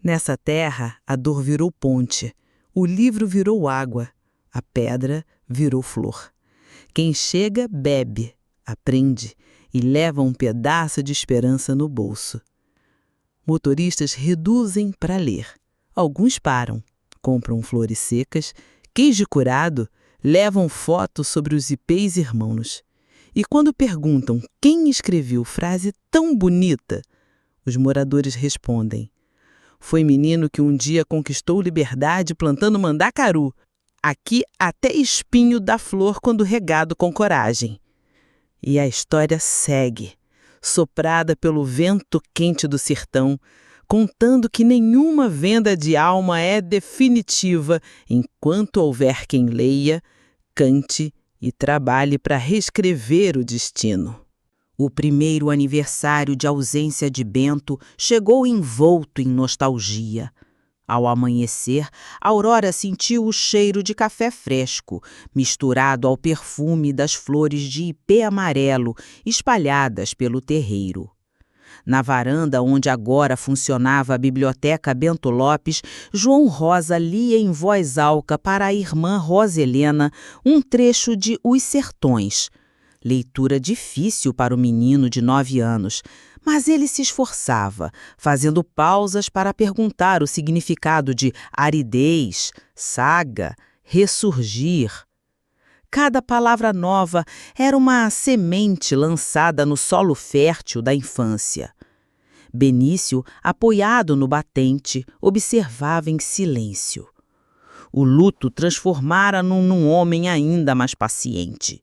S2: Nessa terra, a dor virou ponte, o livro virou água, a pedra virou flor. Quem chega, bebe, aprende e leva um pedaço de esperança no bolso. Motoristas reduzem para ler. Alguns param, compram flores secas, queijo curado, levam fotos sobre os ipês irmãos. E quando perguntam quem escreveu frase tão bonita, os moradores respondem: foi menino que um dia conquistou liberdade plantando mandacaru. Aqui até espinho dá flor quando regado com coragem. E a história segue, soprada pelo vento quente do sertão, contando que nenhuma venda de alma é definitiva enquanto houver quem leia, cante e trabalhe para reescrever o destino.
S4: O primeiro aniversário de ausência de Bento chegou envolto em nostalgia. Ao amanhecer, Aurora sentiu o cheiro de café fresco, misturado ao perfume das flores de ipê amarelo espalhadas pelo terreiro. Na varanda onde agora funcionava a Biblioteca Bento Lopes, João Rosa lia em voz alta para a irmã Rosa Helena um trecho de Os Sertões. Leitura difícil para o menino de 9 anos, mas ele se esforçava, fazendo pausas para perguntar o significado de aridez, saga, ressurgir. Cada palavra nova era uma semente lançada no solo fértil da infância. Benício, apoiado no batente, observava em silêncio. O luto transformara-no num homem ainda mais paciente.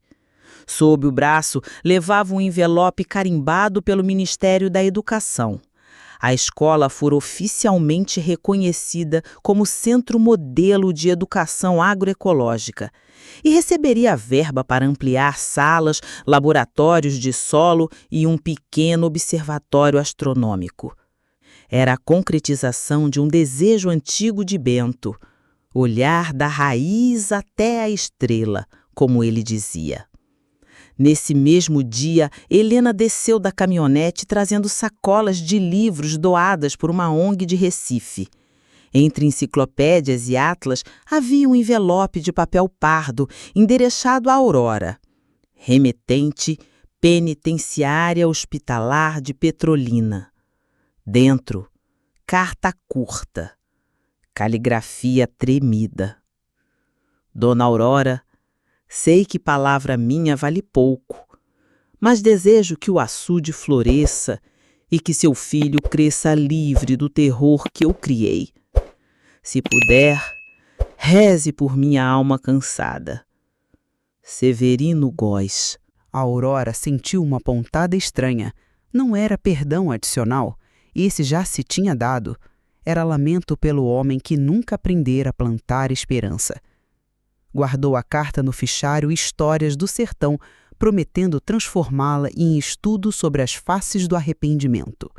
S4: Sob o braço, levava um envelope carimbado pelo Ministério da Educação. A escola fora oficialmente reconhecida como centro modelo de educação agroecológica e receberia verba para ampliar salas, laboratórios de solo e um pequeno observatório astronômico. Era a concretização de um desejo antigo de Bento, olhar da raiz até a estrela, como ele dizia. Nesse mesmo dia, Helena desceu da caminhonete trazendo sacolas de livros doadas por uma ONG de Recife. Entre enciclopédias e atlas havia um envelope de papel pardo endereçado à Aurora. Remetente, Penitenciária Hospitalar de Petrolina. Dentro, carta curta, caligrafia tremida. Dona Aurora, sei que palavra minha vale pouco, mas desejo que o açude floresça e que seu filho cresça livre do terror que eu criei. Se puder, reze por minha alma cansada. Severino Góes.
S7: A Aurora sentiu uma pontada estranha. Não era perdão adicional, esse já se tinha dado. Era lamento pelo homem que nunca aprendera a plantar esperança. Guardou a carta no fichário Histórias do Sertão, prometendo transformá-la em estudo sobre as faces do arrependimento.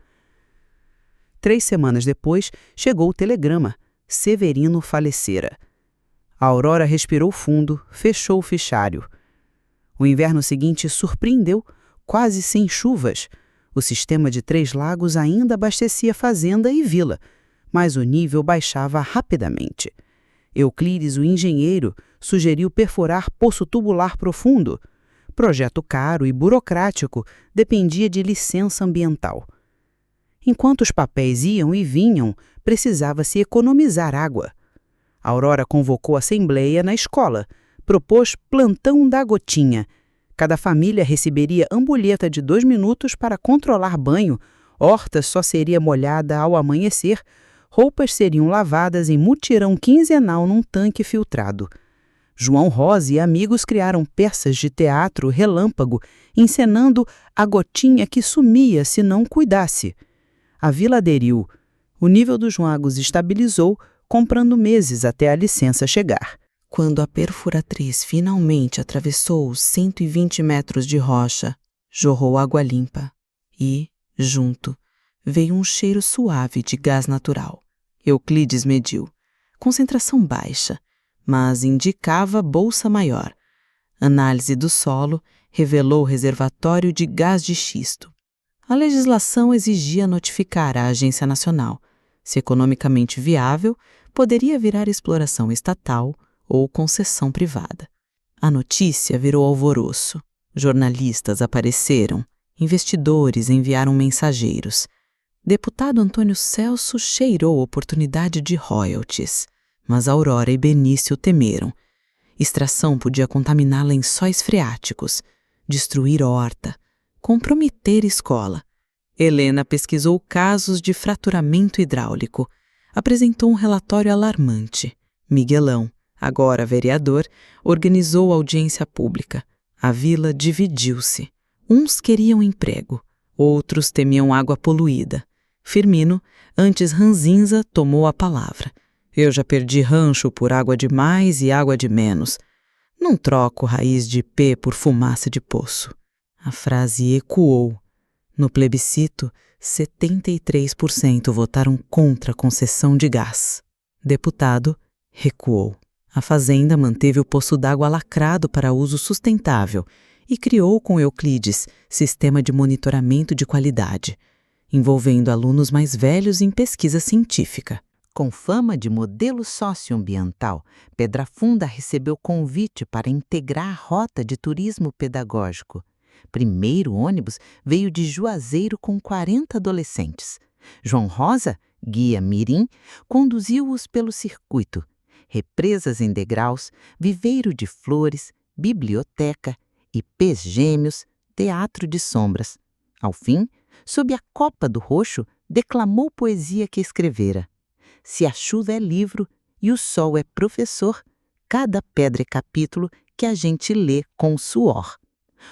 S7: 3 semanas depois, chegou o telegrama. Severino falecera. A Aurora respirou fundo, fechou o fichário. O inverno seguinte surpreendeu, quase sem chuvas. O sistema de 3 lagos ainda abastecia fazenda e vila, mas o nível baixava rapidamente. Euclides, o engenheiro, sugeriu perfurar poço tubular profundo. Projeto caro e burocrático, dependia de licença ambiental. Enquanto os papéis iam e vinham, precisava-se economizar água. A Aurora convocou assembleia na escola, propôs plantão da gotinha. Cada família receberia ampulheta de 2 minutos para controlar banho, horta só seria molhada ao amanhecer, roupas seriam lavadas em mutirão quinzenal num tanque filtrado. João Rosa e amigos criaram peças de teatro relâmpago, encenando a gotinha que sumia se não cuidasse. A vila aderiu. O nível dos lagos estabilizou, comprando meses até a licença chegar.
S3: Quando a perfuratriz finalmente atravessou os 120 metros de rocha, jorrou água limpa e, junto, veio um cheiro suave de gás natural. Euclides mediu. Concentração baixa, mas indicava bolsa maior. Análise do solo revelou reservatório de gás de xisto. A legislação exigia notificar a Agência Nacional. Se economicamente viável, poderia virar exploração estatal ou concessão privada. A notícia virou alvoroço. Jornalistas apareceram, investidores enviaram mensageiros. Deputado Antônio Celso cheirou oportunidade de royalties, mas Aurora e Benício temeram. Extração podia contaminar lençóis freáticos, destruir horta, comprometer escola. Helena pesquisou casos de fraturamento hidráulico. Apresentou um relatório alarmante. Miguelão, agora vereador, organizou audiência pública. A vila dividiu-se. Uns queriam emprego, outros temiam água poluída. Firmino, antes ranzinza, tomou a palavra. Eu já perdi rancho por água de mais e água de menos. Não troco raiz de ipê por fumaça de poço. A frase ecoou. No plebiscito, 73% votaram contra a concessão de gás. Deputado recuou. A fazenda manteve o poço d'água lacrado para uso sustentável e criou com Euclides sistema de monitoramento de qualidade, envolvendo alunos mais velhos em pesquisa científica.
S1: Com fama de modelo socioambiental, Pedra Funda recebeu convite para integrar a rota de turismo pedagógico. Primeiro ônibus veio de Juazeiro com 40 adolescentes. João Rosa, guia mirim, conduziu-os pelo circuito. Represas em degraus, viveiro de flores, biblioteca, ipês gêmeos, teatro de sombras. Ao fim, sob a copa do roxo, declamou poesia que escrevera. Se a chuva é livro e o sol é professor, cada pedra é capítulo que a gente lê com suor.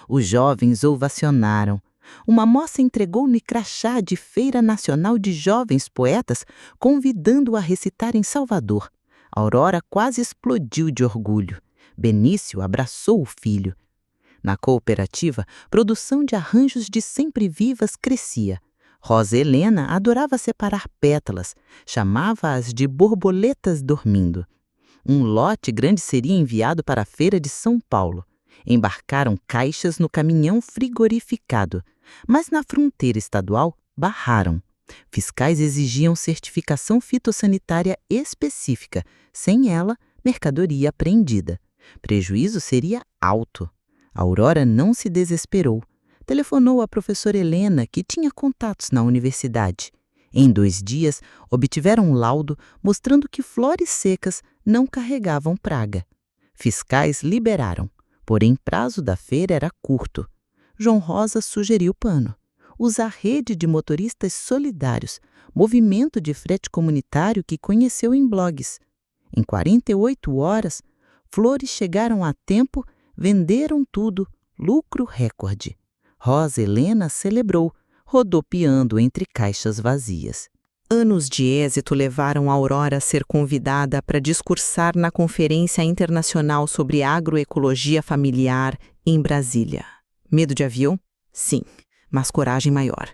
S1: Os jovens ovacionaram. Uma moça entregou-lhe crachá de Feira Nacional de Jovens Poetas, convidando-o a recitar em Salvador. Aurora quase explodiu de orgulho. Benício abraçou o filho. Na cooperativa, produção de arranjos de sempre vivas crescia. Rosa Helena adorava separar pétalas, chamava-as de borboletas dormindo. Um lote grande seria enviado para a feira de São Paulo. Embarcaram caixas no caminhão frigorificado, mas na fronteira estadual barraram. Fiscais exigiam certificação fitossanitária específica. Sem ela, mercadoria apreendida. Prejuízo seria alto. Aurora não se desesperou. Telefonou à professora Helena, que tinha contatos na universidade. Em 2 dias, obtiveram um laudo mostrando que flores secas não carregavam praga. Fiscais liberaram, porém prazo da feira era curto. João Rosa sugeriu pano. Usar rede de motoristas solidários, movimento de frete comunitário que conheceu em blogs. Em 48 horas, flores chegaram a tempo, venderam tudo, lucro recorde. Rosa Helena celebrou, rodopiando entre caixas vazias. Anos de êxito levaram Aurora a ser convidada para discursar na Conferência Internacional sobre Agroecologia Familiar em Brasília. Medo de avião? Sim, mas coragem maior.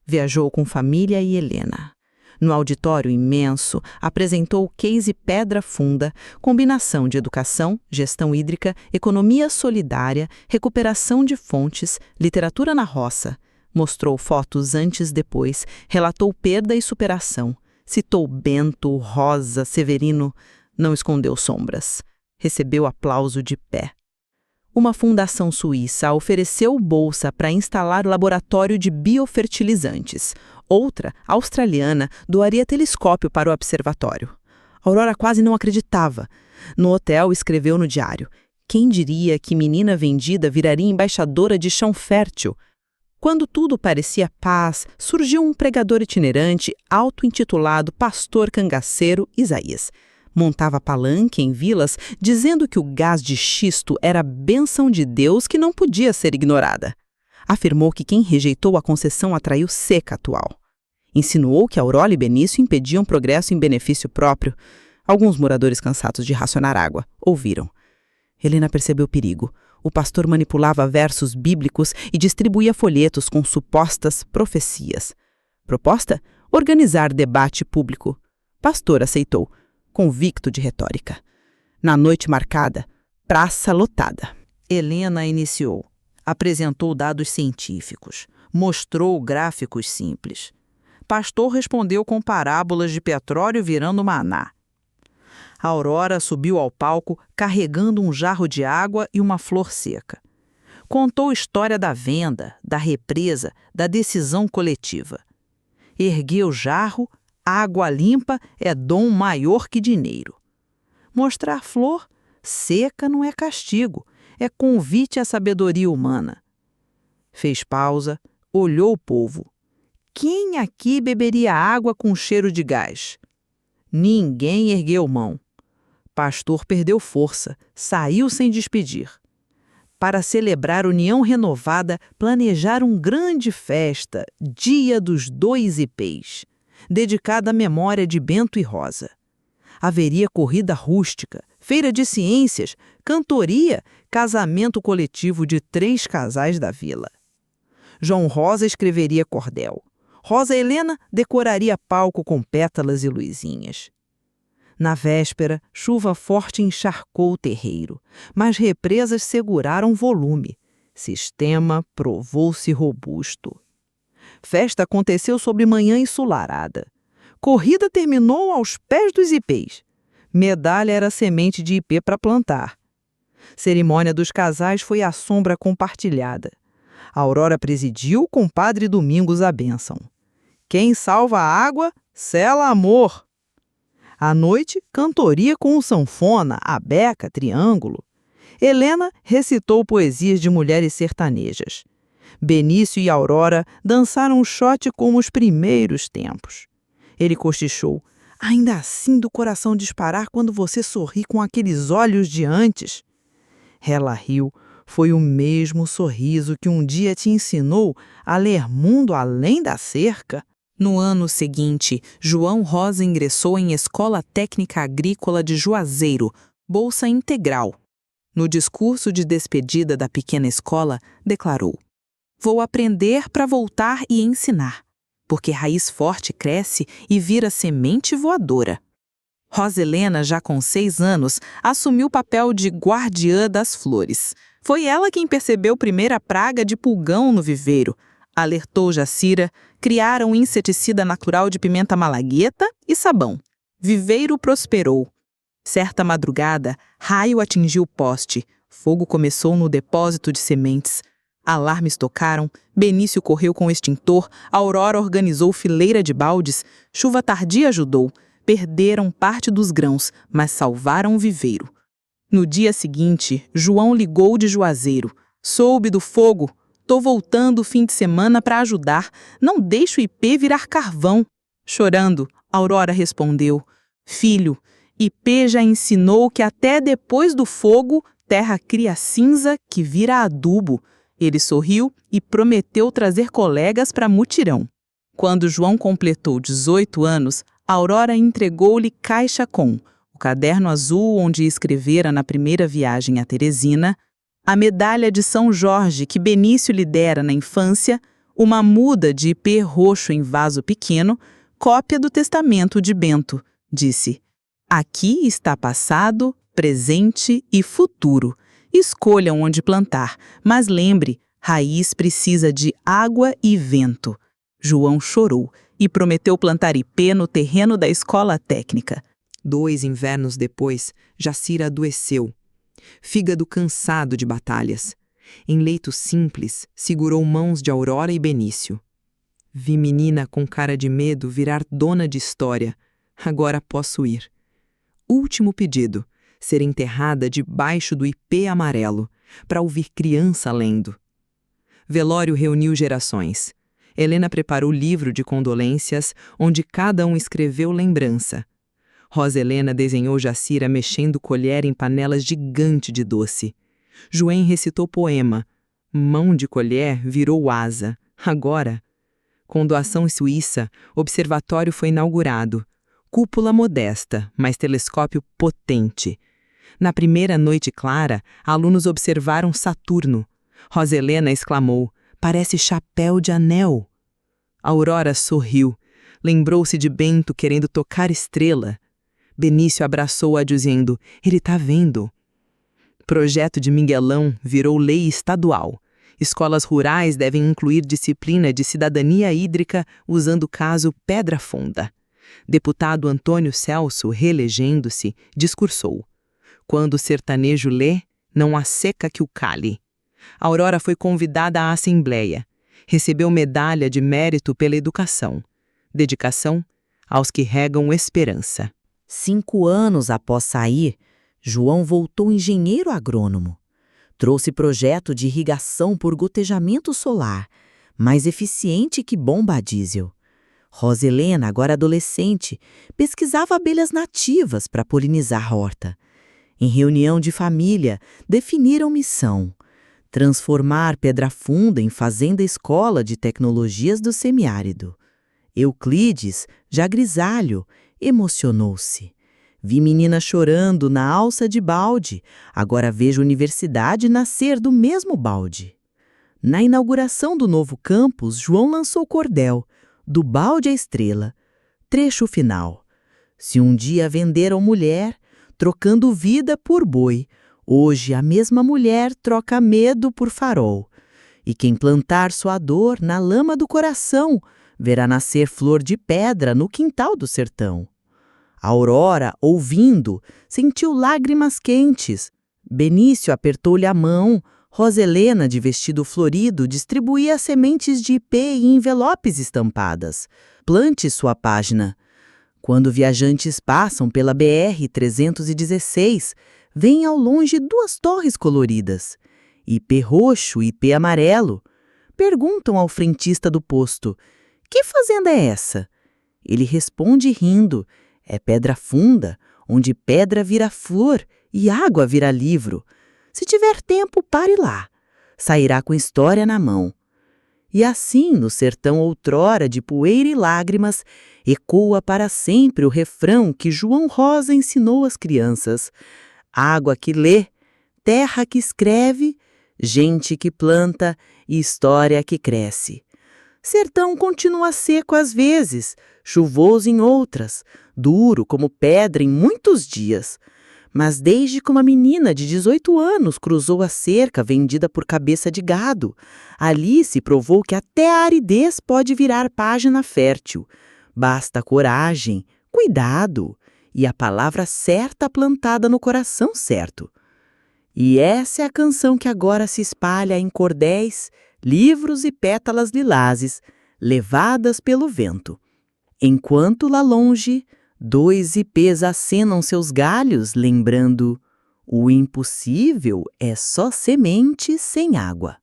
S1: Viajou com família e Helena. No auditório imenso, apresentou o case Pedra Funda, combinação de educação, gestão hídrica, economia solidária, recuperação de fontes, literatura na roça. Mostrou fotos antes e depois, relatou perda e superação. Citou Bento, Rosa, Severino, não escondeu sombras. Recebeu aplauso de pé. Uma fundação suíça ofereceu bolsa para instalar laboratório de biofertilizantes. Outra, australiana, doaria telescópio para o observatório. Aurora quase não acreditava. No hotel, escreveu no diário: quem diria que menina vendida viraria embaixadora de chão fértil? Quando tudo parecia paz, surgiu um pregador itinerante, auto-intitulado Pastor Cangaceiro Isaías. Montava palanque em vilas, dizendo que o gás de xisto era bênção de Deus que não podia ser ignorada. Afirmou que quem rejeitou a concessão atraiu seca atual. Insinuou que Aurora e Benício impediam progresso em benefício próprio. Alguns moradores cansados de racionar água ouviram. Helena percebeu o perigo. O pastor manipulava versos bíblicos e distribuía folhetos com supostas profecias. Proposta? Organizar debate público. Pastor aceitou, convicto de retórica. Na noite marcada, praça lotada. Helena iniciou. Apresentou dados científicos. Mostrou gráficos simples.
S3: Pastor respondeu com parábolas de petróleo virando maná. A Aurora subiu ao palco carregando um jarro de água e uma flor seca. Contou a história da venda, da represa, da decisão coletiva. Ergueu o jarro, água limpa é dom maior que dinheiro. Mostrar flor seca não é castigo, é convite à sabedoria humana. Fez pausa, olhou o povo. Quem aqui beberia água com cheiro de gás? Ninguém ergueu mão. Pastor perdeu força, saiu sem despedir. Para celebrar união renovada, planejaram grande festa, Dia dos 2 Ipês, dedicada à memória de Bento e Rosa. Haveria corrida rústica, feira de ciências, cantoria, casamento coletivo de 3 casais da vila. João Rosa escreveria cordel. Rosa Helena decoraria palco com pétalas e luzinhas. Na véspera, chuva forte encharcou o terreiro, mas represas seguraram volume. Sistema provou-se robusto. Festa aconteceu sobre manhã ensolarada. Corrida terminou aos pés dos ipês. Medalha era semente de ipê para plantar. Cerimônia dos casais foi à sombra compartilhada. A Aurora presidiu com Padre Domingos a bênção. Quem salva a água, sela amor. À noite, cantoria com o sanfona, a beca, triângulo. Helena recitou poesias de mulheres sertanejas. Benício e Aurora dançaram o shot como os primeiros tempos. Ele cochichou. Ainda assim do coração disparar quando você sorri com aqueles olhos de antes. Ela riu. Foi o mesmo sorriso que um dia te ensinou a ler mundo além da cerca.
S2: No ano seguinte, João Rosa ingressou em Escola Técnica Agrícola de Juazeiro, bolsa integral. No discurso de despedida da pequena escola, declarou: "Vou aprender para voltar e ensinar, porque raiz forte cresce e vira semente voadora." Rosa Helena, já com 6 anos, assumiu o papel de guardiã das flores. Foi ela quem percebeu a primeira praga de pulgão no viveiro. Alertou Jacira, criaram um inseticida natural de pimenta malagueta e sabão. Viveiro prosperou. Certa madrugada, raio atingiu o poste. Fogo começou no depósito de sementes. Alarmes tocaram, Benício correu com o extintor, Aurora organizou fileira de baldes, chuva tardia ajudou. Perderam parte dos grãos, mas salvaram o viveiro. No dia seguinte, João ligou de Juazeiro. "Soube do fogo. Tô voltando o fim de semana para ajudar. Não deixe o ipê virar carvão." Chorando, Aurora respondeu: "Filho, ipê já ensinou que até depois do fogo, terra cria cinza que vira adubo." Ele sorriu e prometeu trazer colegas para mutirão. Quando João completou 18 anos, Aurora entregou-lhe caixa com o caderno azul onde escrevera na primeira viagem a Teresina, a medalha de São Jorge que Benício lhe dera na infância, uma muda de ipê roxo em vaso pequeno, cópia do testamento de Bento. Disse: "Aqui está passado, presente e futuro. Escolham onde plantar, mas lembre, raiz precisa de água e vento." João chorou e prometeu plantar ipê no terreno da escola técnica.
S8: 2 invernos depois, Jacira adoeceu. Fígado cansado de batalhas. Em leito simples, segurou mãos de Aurora e Benício. Vi menina com cara de medo virar dona de história. Agora posso ir. Último pedido, ser enterrada debaixo do ipê amarelo, para ouvir criança lendo. Velório reuniu gerações. Helena preparou livro de condolências, onde cada um escreveu lembrança. Rosa Helena desenhou Jacira mexendo colher em panelas gigante de doce. Joém recitou poema. Mão de colher virou asa. Agora, com doação suíça, observatório foi inaugurado. Cúpula modesta, mas telescópio potente. Na primeira noite clara, alunos observaram Saturno. Rosa Helena exclamou: "Parece chapéu de anel." Aurora sorriu. Lembrou-se de Bento querendo tocar estrela. Benício abraçou-a dizendo: "Ele tá vendo." Projeto de Miguelão virou lei estadual. Escolas rurais devem incluir disciplina de cidadania hídrica usando o caso Pedra Funda. Deputado Antônio Celso, reelegendo-se, discursou: "Quando o sertanejo lê, não há seca que o cale." Aurora foi convidada à Assembleia. Recebeu medalha de mérito pela educação. Dedicação aos que regam esperança.
S1: 5 anos após sair, João voltou engenheiro agrônomo. Trouxe projeto de irrigação por gotejamento solar, mais eficiente que bomba a diesel. Roselena, agora adolescente, pesquisava abelhas nativas para polinizar a horta. Em reunião de família, definiram missão: transformar Pedra Funda em fazenda-escola de tecnologias do semiárido. Euclides, já grisalho, emocionou-se. Vi menina chorando na alça de balde, agora vejo universidade nascer do mesmo balde. Na inauguração do novo campus, João lançou cordel, do balde à estrela. Trecho final: se um dia venderam mulher, trocando vida por boi, hoje a mesma mulher troca medo por farol. E quem plantar sua dor na lama do coração, verá nascer flor de pedra no quintal do sertão. Aurora, ouvindo, sentiu lágrimas quentes. Benício apertou-lhe a mão. Roselena, de vestido florido, distribuía sementes de ipê em envelopes estampadas. Plante sua página. Quando viajantes passam pela BR-316, veem ao longe 2 torres coloridas. Ipê roxo e ipê amarelo. Perguntam ao frentista do posto: "Que fazenda é essa?" Ele responde rindo: "É Pedra Funda, onde pedra vira flor e água vira livro. Se tiver tempo, pare lá. Sairá com história na mão." E assim, no sertão outrora de poeira e lágrimas, ecoa para sempre o refrão que João Rosa ensinou às crianças: água que lê, terra que escreve, gente que planta e história que cresce. Sertão continua seco às vezes, chuvoso em outras, duro como pedra em muitos dias. Mas desde que uma menina de 18 anos cruzou a cerca vendida por cabeça de gado, ali se provou que até a aridez pode virar página fértil. Basta coragem, cuidado e a palavra certa plantada no coração certo. E essa é a canção que agora se espalha em cordéis, livros e pétalas lilazes, levadas pelo vento. Enquanto lá longe, 2 ipês acenam seus galhos, lembrando: o impossível é só semente sem água.